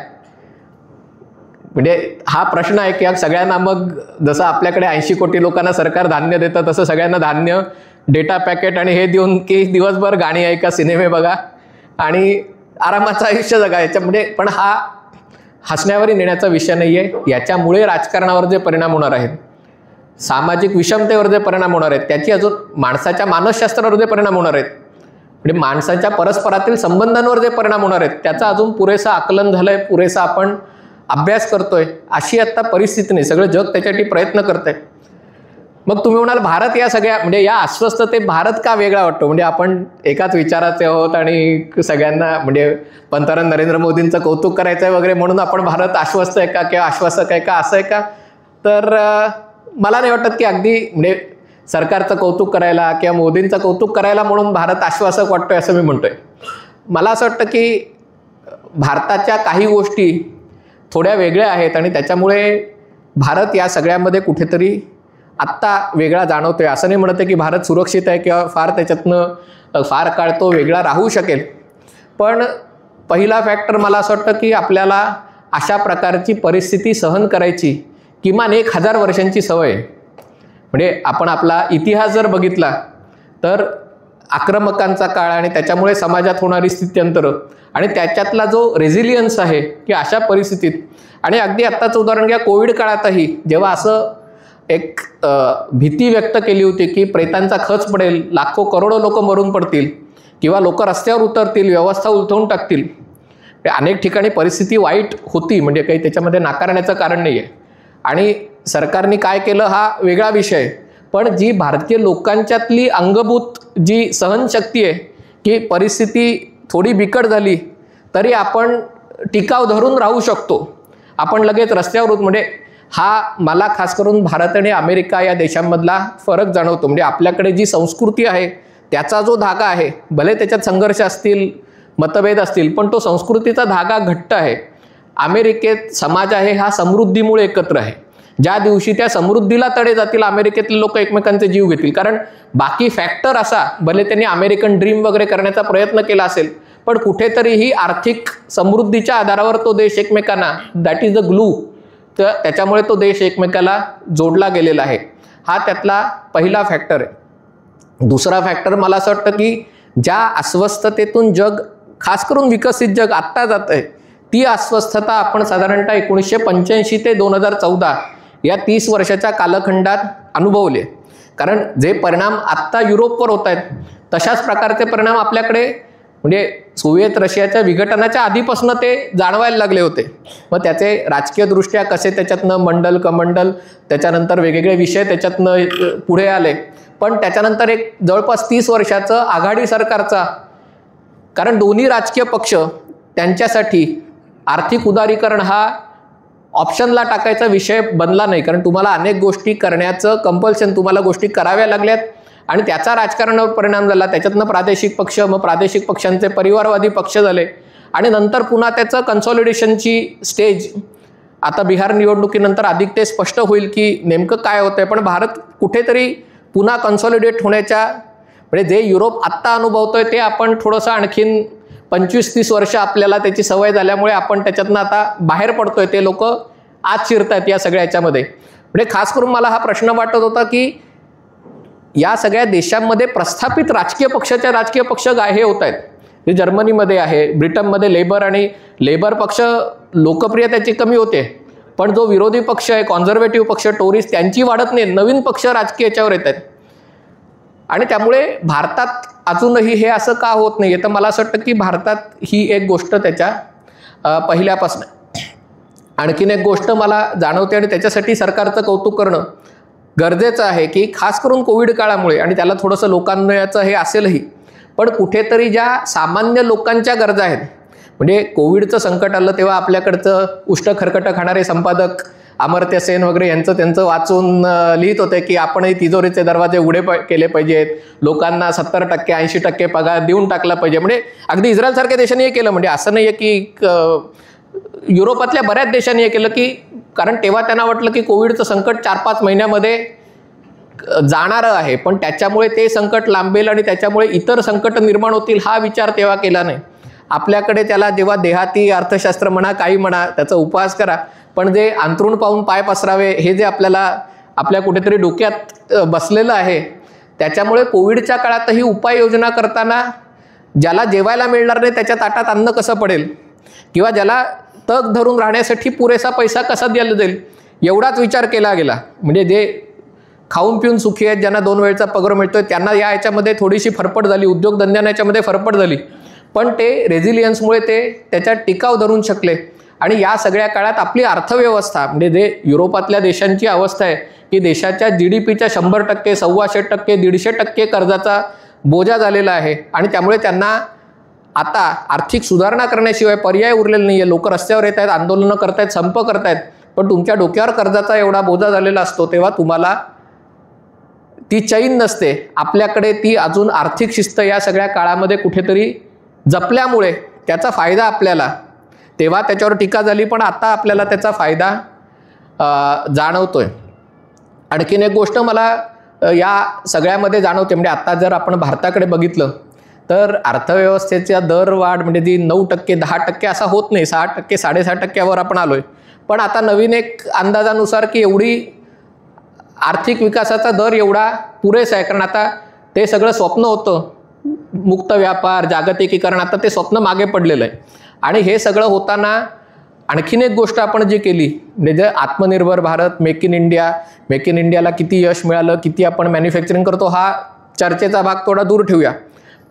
Speaker 1: म्हणजे हा प्रश्न आहे की सगळ्यांना मग जसं आपल्याकडे 80 कोटी लोकांना सरकार धान्य देतं तसं सगळ्यांना धान्य, डेटा पॅकेट आणि हे देऊन की दिवसभर गाणी ऐका, सिनेमे बघा आणि आरामाचं आयुष्य जगा. याच्यामध्ये पण हा हसण्यावरी नेण्याचा विषय नाही आहे. याच्यामुळे राजकारणावर जे परिणाम होणार आहेत, सामाजिक विषमतेवर जे परिणाम होणार आहेत, त्याची अजून माणसाच्या मानसशास्त्रावर जे परिणाम होणार आहेत, म्हणजे माणसाच्या परस्परातील संबंधांवर जे परिणाम होणार आहेत त्याचा अजून पुरेसा आकलन झालंय, पुरेसा आपण अभ्यास करतोय. अशी आता परिस्थिती नाही, सगळं जग त्याच्यासाठी प्रयत्न करतंय. मग तुम्ही म्हणाल भारत या सगळ्या म्हणजे या अस्वस्थते भारत का वेगळा वाटतो, म्हणजे आपण एकाच विचाराचे आहोत आणि सगळ्यांना म्हणजे पंतप्रधान नरेंद्र मोदींचं कौतुक करायचं आहे वगैरे म्हणून आपण भारत आश्वस्त आहे का किंवा आश्वासक आहे का असं आहे का. तर मला नाही वाटत की अगदी म्हणजे सरकारचं कौतुक करायला किंवा मोदींचं कौतुक करायला म्हणून भारत आश्वासक वाटतोय असं मी म्हणतोय. मला असं वाटतं की भारताच्या काही गोष्टी थोड्या वेगळ्या आहेत आणि त्याच्यामुळे भारत या सगळ्यामध्ये कुठेतरी आत्ता वेगळा जाणवतोय. असं नाही म्हणत आहे की भारत सुरक्षित आहे किंवा फार त्याच्यातनं फार काळ तो वेगळा राहू शकेल. पण पहिला फॅक्टर मला असं वाटतं की आपल्याला अशा प्रकारची परिस्थिती सहन करायची किमान 1000 वर्षांची सवय आहे. म्हणजे आपण आपला इतिहास जर बघितला तर आक्रमकांचा काळ आणि त्याच्यामुळे समाजात होणारी स्थित्यंतरं आणि त्याच्यातला जो रेझिलियन्स आहे की अशा परिस्थितीत, आणि अगदी आत्ताचं उदाहरण घ्या, कोविड काळातही जेव्हा असं एक भीती व्यक्त केली होती की प्रेतांचा खच पडेल, लाखो करोडो लोक मरून पडतील किंवा लोक रस्त्यावर उतरतील, व्यवस्था उलथवून टाकतील, अनेक ठिकाणी परिस्थिती वाईट होती, म्हणजे काही त्याच्यामध्ये नाकारण्याचं कारण नाही आहे. आणि सरकारने काय केलं हा वेगळा विषय, पण जी भारतीय लोकांच्यातली अंगभूत जी सहनशक्ती आहे की परिस्थिती थोडी बिकट झाली तरी आपण टिकाव धरून राहू शकतो, आपण लगेच रस्त्यावर म्हणजे हा मला खास करून भारत आणि अमेरिका या देशांमधला फरक जाणवतो. म्हणजे आपल्याकडे जी संस्कृती आहे त्याचा जो धागा आहे, भले त्याच्यात संघर्ष असतील, मतभेद असतील, पण तो संस्कृतीचा धागा घट्ट आहे. अमेरिकेत समाज आहे हा समृद्धीमुळे एकत्र आहे. ज्या दिवशी त्या समृद्धीला तडे जातील अमेरिकेतले लोक एकमेकांचे जीव घेतील, कारण बाकी फॅक्टर असा, भले त्यांनी अमेरिकन ड्रीम वगैरे करण्याचा प्रयत्न केला असेल पण कुठेतरीही आर्थिक समृद्धीच्या आधारावर तो देश एकमेकांना, दॅट इज द ग्लू, तर त्याच्यामुळे तो देश एकमेकाला जोडला गेलेला आहे. हा त्यातला पहिला फॅक्टर आहे. दुसरा फॅक्टर मला असं वाटतं की ज्या अस्वस्थतेतून जग, खास करून विकसित जग आत्ता जात आहे, ती अस्वस्थता आपण साधारणतः 1985 ते 2014 या 30 वर्षाच्या कालखंडात अनुभवले. कारण जे परिणाम आत्ता युरोपवर होत आहेत तशाच प्रकारचे परिणाम आपल्याकडे म्हणजे सोव्हिएत रशियाच्या विघटनाच्या आधीपासून ते जाणवायला लागले होते. मग त्याचे राजकीयदृष्ट्या कसे त्याच्यातनं मंडल कमंडल, त्याच्यानंतर वेगवेगळे विषय त्याच्यातनं पुढे आले. पण त्याच्यानंतर एक जवळपास 30 वर्षाचं आघाडी सरकारचा, कारण दोन्ही राजकीय पक्ष त्यांच्यासाठी आर्थिक उदारीकरण हा ऑप्शनला टाकायचा विषय बनला नाही, कारण तुम्हाला अनेक गोष्टी करण्याचं कंपल्शन, तुम्हाला गोष्टी कराव्या लागल्यात आणि त्याचा राजकारणावर परिणाम झाला. त्याच्यातनं प्रादेशिक पक्ष, मग प्रादेशिक पक्षांचे परिवारवादी पक्ष झाले आणि नंतर पुन्हा त्याचं कन्सॉलिडेशनची स्टेज. आता बिहार निवडणुकीनंतर अधिक ते स्पष्ट होईल की नेमकं काय होतंय. पण भारत कुठेतरी पुन्हा कन्सॉलिडेट होण्याच्या, म्हणजे जे युरोप आत्ता अनुभवतोय ते आपण थोडंसं आणखीन 25-30 वर्ष आपल्याला त्याची सवय झाल्यामुळे आपण त्याच्यातनं आता बाहेर पडतोय. ते लोक आत शिरतात या सगळ्या याच्यामध्ये. म्हणजे खास करून मला हा प्रश्न वाटत होता की या सगळ्या देशांमध्ये प्रस्थापित राजकीय पक्षाचे राजकीय पक्ष हे होत आहेत, जे जर्मनीमध्ये आहे, ब्रिटनमध्ये लेबर पक्ष लोकप्रियतेची कमी होते, पण जो विरोधी पक्ष आहे, कॉन्झर्वेटिव्ह पक्ष, टोरीज, त्यांची वाढत नाही, नवीन पक्ष राजकीय याच्यावर येत आहेत. आणि त्यामुळे भारतात अजूनही हे असं का होत नाही, तर मला असं वाटतं की भारतात ही एक गोष्ट त्याच्या पहिल्यापासून. आणखीन एक गोष्ट मला जाणवते आणि त्याच्यासाठी सरकारचं कौतुक करणं गरजेचं आहे की खास करून कोविड काळामुळे, आणि त्याला थोडंसं लोकांचं हे असेलही, पण कुठेतरी ज्या सामान्य लोकांच्या गरजा आहेत, म्हणजे कोविडचं संकट आलं तेव्हा आपल्याकडचं उष्ट खरकटं खाणारे संपादक अमर्त्य सेन वगैरे त्यांचं वाचून लिहित होते की आपणही तिजोरीचे दरवाजे उघडे केले पाहिजेत, लोकांना 70% 80% पगार देऊन टाकला पाहिजे. म्हणजे अगदी इस्रायलसारख्या देशांनी हे केलं. म्हणजे असं नाही आहे की युरोपातल्या बऱ्याच देशांनी हे केलं, की कारण तेव्हा त्यांना वाटलं की कोविडचं संकट 4-5 महिन्यामध्ये जाणारं आहे, पण त्याच्यामुळे ते संकट लांबेल आणि त्याच्यामुळे इतर संकट निर्माण होतील हा विचार तेव्हा केला नाही. आपल्याकडे त्याला जेव्हा देहाती अर्थशास्त्र म्हणा, काही म्हणा, त्याचा उपहास करा, पण जे अंथरूण पाहून पाय पसरावे हे जे आपल्या कुठेतरी डोक्यात बसलेलं आहे, त्याच्यामुळे कोविडच्या काळातही उपाययोजना करताना ज्याला जेवायला मिळणार नाही त्याच्या ताटात अन्न कसं पडेल, किंवा ज्याला तग धरून राहण्यासाठी पुरेसा पैसा कसा दिला जाईल, एवढाच विचार केला गेला. म्हणजे जे खाऊन पिऊन सुखी आहेत, ज्यांना 2 वेळचा पगार मिळतोय, त्यांना याच्यामध्ये थोडीशी फरफट झाली, उद्योगधंद्यांना याच्यामध्ये फरफट झाली, पण ते रेझिलियन्समुळे ते त्याच्यात टिकाव धरून शकले. आणि या सगळ्या काळात आपली अर्थव्यवस्था, म्हणजे जे युरोपातल्या देशांची अवस्था आहे की देशाच्या GDPच्या 100%, 125%, 150% कर्जाचा बोजा झालेला आहे, आणि त्यामुळे त्यांना आता आर्थिक सुधारणा करण्याशिवाय पर्याय उरलेला नाही आहे. लोक रस्त्यावर येत आहेत, आंदोलनं करतायत, संप करतायत, पण तुमच्या डोक्यावर कर्जाचा एवढा बोजा झालेला असतो तेव्हा तुम्हाला ती चैन नसते. आपल्याकडे ती अजून आर्थिक शिस्त या सगळ्या काळामध्ये कुठेतरी जपल्यामुळे त्याचा फायदा आपल्याला, तेव्हा त्याच्यावर टीका झाली पण आता आपल्याला त्याचा फायदा जाणवतोय. आणखीन एक गोष्ट मला या सगळ्यामध्ये जाणवते, म्हणजे आता जर आपण भारताकडे बघितलं तर अर्थव्यवस्थेचा दरवाढ म्हणजे ती 9%, 10% असा होत नाही, 6%, 6.5%वर आपण आलोय. पण आता नवीन एक अंदाजानुसार की एवढी आर्थिक विकासाचा दर एवढा पुरेसा आहे, कारण आता ते सगळं स्वप्न होतं, मुक्त व्यापार, जागतिकीकरण, आता ते स्वप्न मागे पडलेलं आहे. आणि हे सगळं होताना आणखीन एक गोष्ट आपण जी केली, म्हणजे जे आत्मनिर्भर भारत, मेक इन इंडियाला किती यश मिळालं, किती आपण मॅन्युफॅक्चरिंग करतो, हा चर्चेचा भाग थोडा दूर ठेवूया.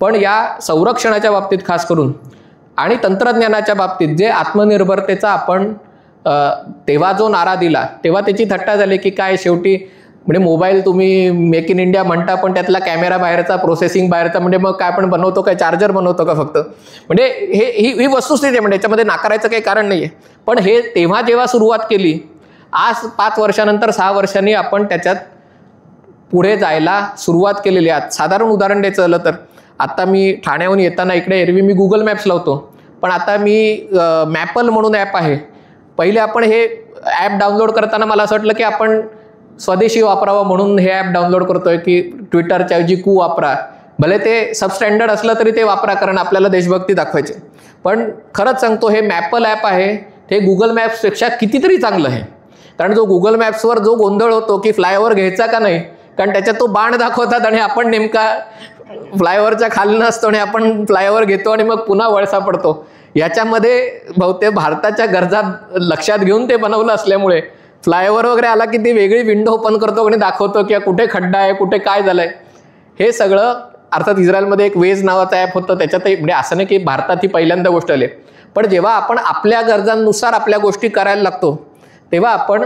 Speaker 1: पण या संरक्षणाच्या बाबतीत खास करून आणि तंत्रज्ञानाच्या बाबतीत जे आत्मनिर्भरतेचा आपण तेव्हा जो नारा दिला तेव्हा त्याची थट्टा झाली की काय, शेवटी म्हणजे मोबाईल तुम्ही मेक इन इंडिया म्हणता पण त्यातला कॅमेरा बाहेरचा, प्रोसेसिंग बाहेरचा, म्हणजे मग काय आपण बनवतो काय, चार्जर बनवतो का फक्त, म्हणजे ही वस्तुस्थिती आहे. म्हणजे याच्यामध्ये नाकारायचं काही कारण नाही आहे. पण हे तेव्हा जेव्हा सुरुवात केली, आज 5 वर्षानंतर 6 वर्षांनी आपण त्याच्यात पुढे जायला सुरुवात केलेली आहे. साधारण उदाहरण द्यायचं झालं तर आता मी ठाण्याहून येताना इकडे एरवी मी गुगल मॅप्स लावतो, पण आता मी मॅपल म्हणून ॲप आहे, पहिले आपण हे ॲप डाउनलोड करताना मला असं वाटलं की आपण स्वदेशी वापरावं म्हणून हे ॲप डाउनलोड करतोय की ट्विटरच्या ऐवजी कू वापरा, भले ते सबस्टँडर्ड असलं तरी ते वापरा कारण आपल्याला देशभक्ती दाखवायची. पण खरंच सांगतो हे मॅपल ॲप आहे ते गुगल मॅप्सपेक्षा कितीतरी चांगलं आहे. कारण जो गुगल मॅप्सवर जो गोंधळ होतो की फ्लायओव्हर घ्यायचा का नाही, कारण त्याच्यात तो बाण दाखवतात आणि आपण नेमका फ्लायओव्हरच्या खाली नसतो आणि आपण फ्लायओव्हर घेतो आणि मग पुन्हा वळसा पडतो. याच्यामध्ये बहुतेक भारताच्या गरजा लक्षात घेऊन ते बनवलं असल्यामुळे फ्लायओव्हर वगैरे आला की ती वेगळी विंडो ओपन करतो आणि दाखवतो की कुठे खड्डा आहे, कुठे काय झालंय. हे सगळं अर्थात इस्रायलमध्ये एक वेज नावाचा ॲप होतं, त्याच्यातही म्हणजे असं नाही की भारतात ही पहिल्यांदा गोष्ट आली, पण जेव्हा आपण आपल्या गरजांनुसार आपल्या गोष्टी करायला लागतो तेव्हा आपण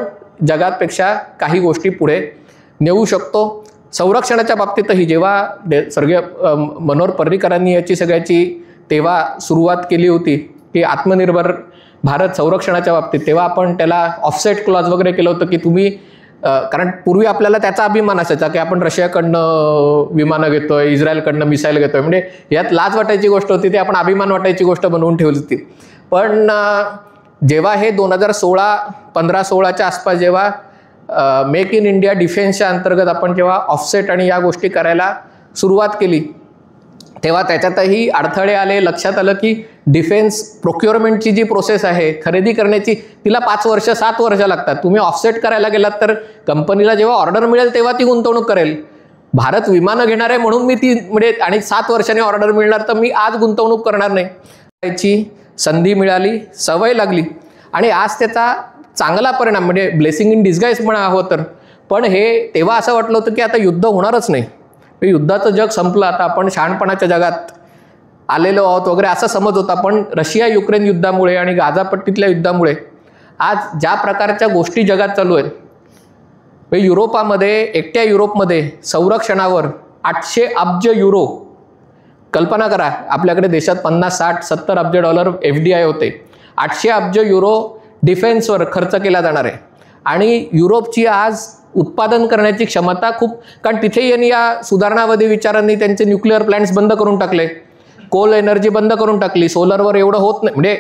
Speaker 1: जगापेक्षा काही गोष्टी पुढे नेऊ शकतो. संरक्षणाच्या बाबतीतही जेव्हा स्वर्गीय मनोहर पर्रीकरांनी याची सगळ्याची तेव्हा सुरुवात केली होती की आत्मनिर्भर भारत संरक्षणाच्या बाबतीत, तेव्हा आपण त्याला ऑफसेट क्लॉज वगैरे केलं होतं की तुम्ही, कारण पूर्वी आपल्याला त्याचा अभिमान असायचा की आपण रशियाकडनं विमानं घेतोय, इस्रायलकडनं मिसाईल घेतोय, म्हणजे यात लाज वाटायची गोष्ट होती, ती आपण अभिमान वाटायची गोष्ट बनवून ठेवली होती. पण जेव्हा हे 2015-16च्या आसपास जेव्हा मेक इन इंडिया डिफेन्सच्या अंतर्गत आपण जेव्हा ऑफसेट आणि या गोष्टी करायला सुरुवात केली तेव्हा त्याच्यातही अडथळे आले. लक्षात आलं की डिफेन्स प्रोक्युअरमेंटची जी प्रोसेस आहे खरेदी करण्याची, तिला 5 वर्ष 7 वर्ष लागतात. तुम्ही ऑफसेट करायला गेलात तर कंपनीला जेव्हा ऑर्डर मिळेल तेव्हा ती गुंतवणूक करेल. भारत विमानं घेणार आहे म्हणून मी ती म्हणजे आणि 7 वर्षांनी ऑर्डर मिळणार तर मी आज गुंतवणूक करणार नाही. त्याची संधी मिळाली, सवय लागली आणि आज त्याचा चांगला परिणाम म्हणजे ब्लेसिंग इन डिस्गाईज म्हणा हवं तर. पण हे तेव्हा असं वाटलं होतं की आता युद्ध होणारच नाही, युद्धाचं जग संपलं, आता आपण शहाणपणाच्या जगात आलेलो आहोत वगैरे असा समज होता. पण रशिया युक्रेन युद्धामुळे आणि गाझापट्टीतल्या युद्धामुळे आज ज्या प्रकारच्या गोष्टी जगात चालू आहेत, युरोपामध्ये एकट्या युरोपमध्ये संरक्षणावर 800 अब्ज युरो, कल्पना करा आपल्याकडे देशात 50, 60, 70 अब्ज डॉलर FDI होते, 800 अब्ज युरो डिफेन्सवर खर्च केला जाणार आहे. आणि युरोपची आज उत्पादन करण्याची क्षमता खूप, कारण तिथे यांनी या सुधारणावादी विचारांनी त्यांचे न्यूक्लिअर प्लांट्स बंद करून टाकले, कोल एनर्जी बंद करून टाकली, सोलरवर एवढं होत नाही, म्हणजे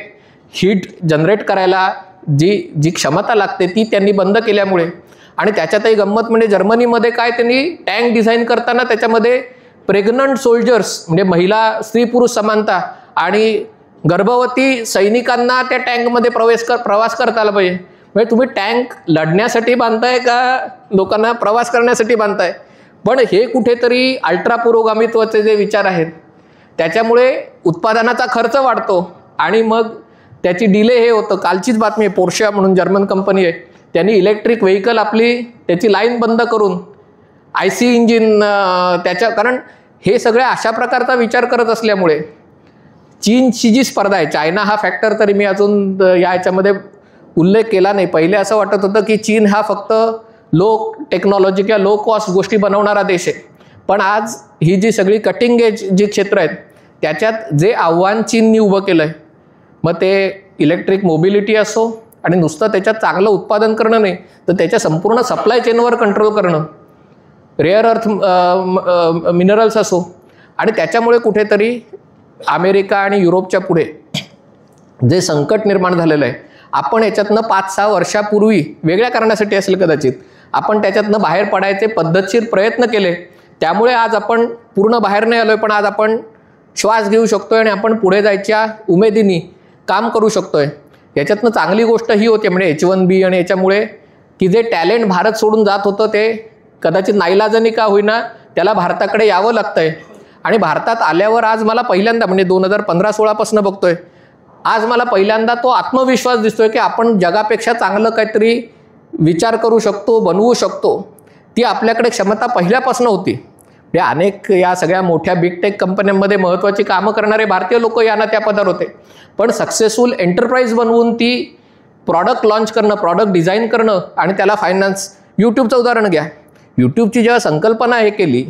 Speaker 1: हीट जनरेट करायला जी क्षमता लागते ती त्यांनी बंद केल्यामुळे. आणि त्याच्यातही गंमत म्हणजे जर्मनीमध्ये काय त्यांनी टँक डिझाईन करताना त्याच्यामध्ये प्रेग्नंट सोल्जर्स म्हणजे महिला स्त्री पुरुष समानता आणि गर्भवती सैनिकांना त्या टँकमध्ये प्रवास करता आला पाहिजे. म्हणजे तुम्ही टँक लढण्यासाठी बांधताय का लोकांना प्रवास करण्यासाठी बांधताय. पण हे कुठेतरी अल्ट्रा पुरोगामित्वाचे जे विचार आहेत त्याच्यामुळे उत्पादनाचा खर्च वाढतो आणि मग त्याची डिले हे होतं. कालचीच बातमी आहे, पोर्शा म्हणून जर्मन कंपनी आहे, त्यांनी इलेक्ट्रिक व्हेकल त्याची लाईन बंद करून IC इंजिन त्याच्या, कारण हे सगळे अशा प्रकारचा विचार करत असल्यामुळे चीनची जी स्पर्धा आहे, चायना हा फॅक्टर तरी मी अजून या ह्याच्यामध्ये उल्लेख केला नाही. पहिले असं वाटत होतं की चीन हा फक्त लो टेक्नॉलॉजी किंवा लो कॉस्ट गोष्टी बनवणारा देश आहे. पण आज ही जी सगळी कटिंग एज जी क्षेत्र आहेत त्याच्यात जे आव्हान चीननी उभं केलं आहे, मग ते इलेक्ट्रिक मोबिलिटी असो आणि नुसतं त्याच्यात चांगलं उत्पादन करणं नाही तर त्याच्या संपूर्ण सप्लाय चेनवर कंट्रोल करणं, रेअर अर्थ मिनरल्स असो. आणि त्याच्यामुळे कुठेतरी अमेरिका आणि युरोपच्या पुढे जे संकट निर्माण झालेलं आहे, आपण याच्यातनं 5-6 वर्षापूर्वी वेगळ्या कारणासाठी असेल कदाचित आपण त्याच्यातनं बाहेर पडायचे पद्धतशीर प्रयत्न केले, त्यामुळे आज आपण पूर्ण बाहेर नाही आलोय, पण आज आपण श्वास घेऊ शकतोय आणि आपण पुढे जायच्या उमेदीने काम करू शकतोय. याच्यातनं चांगली गोष्ट ही होती म्हणजे H1B आणि याच्यामुळे की जे टॅलेंट भारत सोडून जात होतं ते कदाचित नाईलाजानी का होईना त्याला भारताकडे यावं लागतंय. आणि भारतात आल्यावर आज मला पहिल्यांदा म्हणजे 2015-16 पासून बघतोय, आज मला पहिल्यांदा तो आत्मविश्वास दिसतोय की आपण जगापेक्षा चांगलं काहीतरी विचार करू शकतो, बनवू शकतो. ती आपल्याकडे क्षमता पहिल्यापासून होती. म्हणजे अनेक या सगळ्या मोठ्या बिग टेक कंपन्यांमध्ये महत्त्वाची कामं करणारे भारतीय लोक यांना त्या पदावर होते. पण सक्सेसफुल एंटरप्राइज बनवून ती प्रॉडक्ट लॉन्च करणं, प्रॉडक्ट डिझाईन करणं आणि त्याला फायनान्स. यूट्यूबचं उदाहरण घ्या, यूट्यूबची जेव्हा संकल्पना हे केली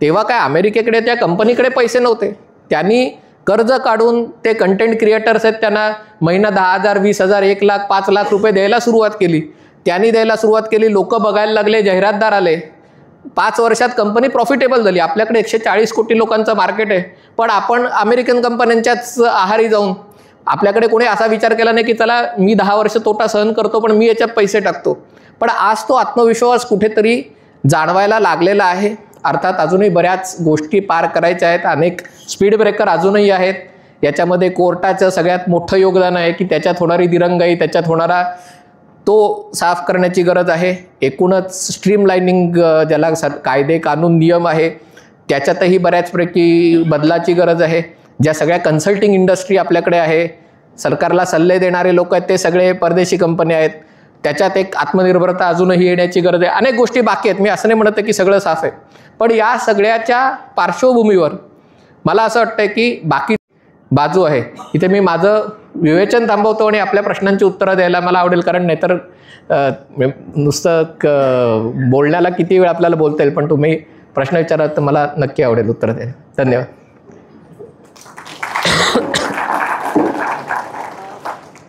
Speaker 1: तेव्हा काय अमेरिकेकडे त्या कंपनीकडे पैसे नव्हते, त्यांनी कर्ज काढून ते कंटेंट क्रिएटर्स आहेत त्यांना महिना 10,000, 20,000, 1 लाख, 5 लाख रुपये द्यायला सुरुवात केली. त्यांनी द्यायला सुरुवात केली, लोक बघायला लागले, जाहिरातदार आले, 5 वर्षात कंपनी प्रॉफिटेबल झाली. आपल्याकडे 140 कोटी लोकांचं मार्केट आहे, पण आपण अमेरिकन कंपन्यांच्याच आहारी जाऊन आपल्याकडे कोणी असा विचार केला नाही की चला मी 10 वर्ष तोटा सहन करतो पण मी याच्यात पैसे टाकतो. पण आज तो आत्मविश्वास कुठेतरी जाणवायला लागलेला आहे. अर्थात अजूनही बऱ्याच गोष्टी पार करायच्या आहेत, अनेक स्पीड ब्रेकर अजूनही आहेत. याच्यामध्ये कोर्टाचं सगळ्यात मोठं योगदान आहे की त्याच्यात होणारी दिरंगाई, त्याच्यात होणारा तो साफ करण्याची गरज आहे. एकूणच स्ट्रीमलाइनिंग ज्याला कायदे कानून नियम आहे त्याच्यातही बऱ्याचपैकी बदलाची गरज आहे. ज्या सगळ्या कन्सल्टिंग इंडस्ट्री आपल्याकडे आहे, सरकारला सल्ले देणारे लोक आहेत ते सगळे परदेशी कंपन्या आहेत, त्याच्यात एक आत्मनिर्भरता अजूनही येण्याची गरज आहे. अनेक गोष्टी बाकी आहेत, मी असं नाही म्हणत की सगळं साफ आहे. पण या सगळ्याच्या पार्श्वभूमीवर मला असं वाटतं की बाकी बाजू आहे. इथे मी माझं विवेचन थांबवतो आणि आपल्या प्रश्नांची उत्तरं द्यायला मला आवडेल, कारण नाहीतर नुसतं बोलण्याला किती वेळ आपल्याला बोलता येईल, पण तुम्ही प्रश्न विचाराल तर मला नक्की आवडेल उत्तर द्यायला. धन्यवाद.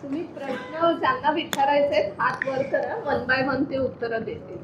Speaker 2: तुम्ही प्रश्न ज्यांना विचारायचे हात वर करा, 1 बाय 1 ते उत्तरं देतील.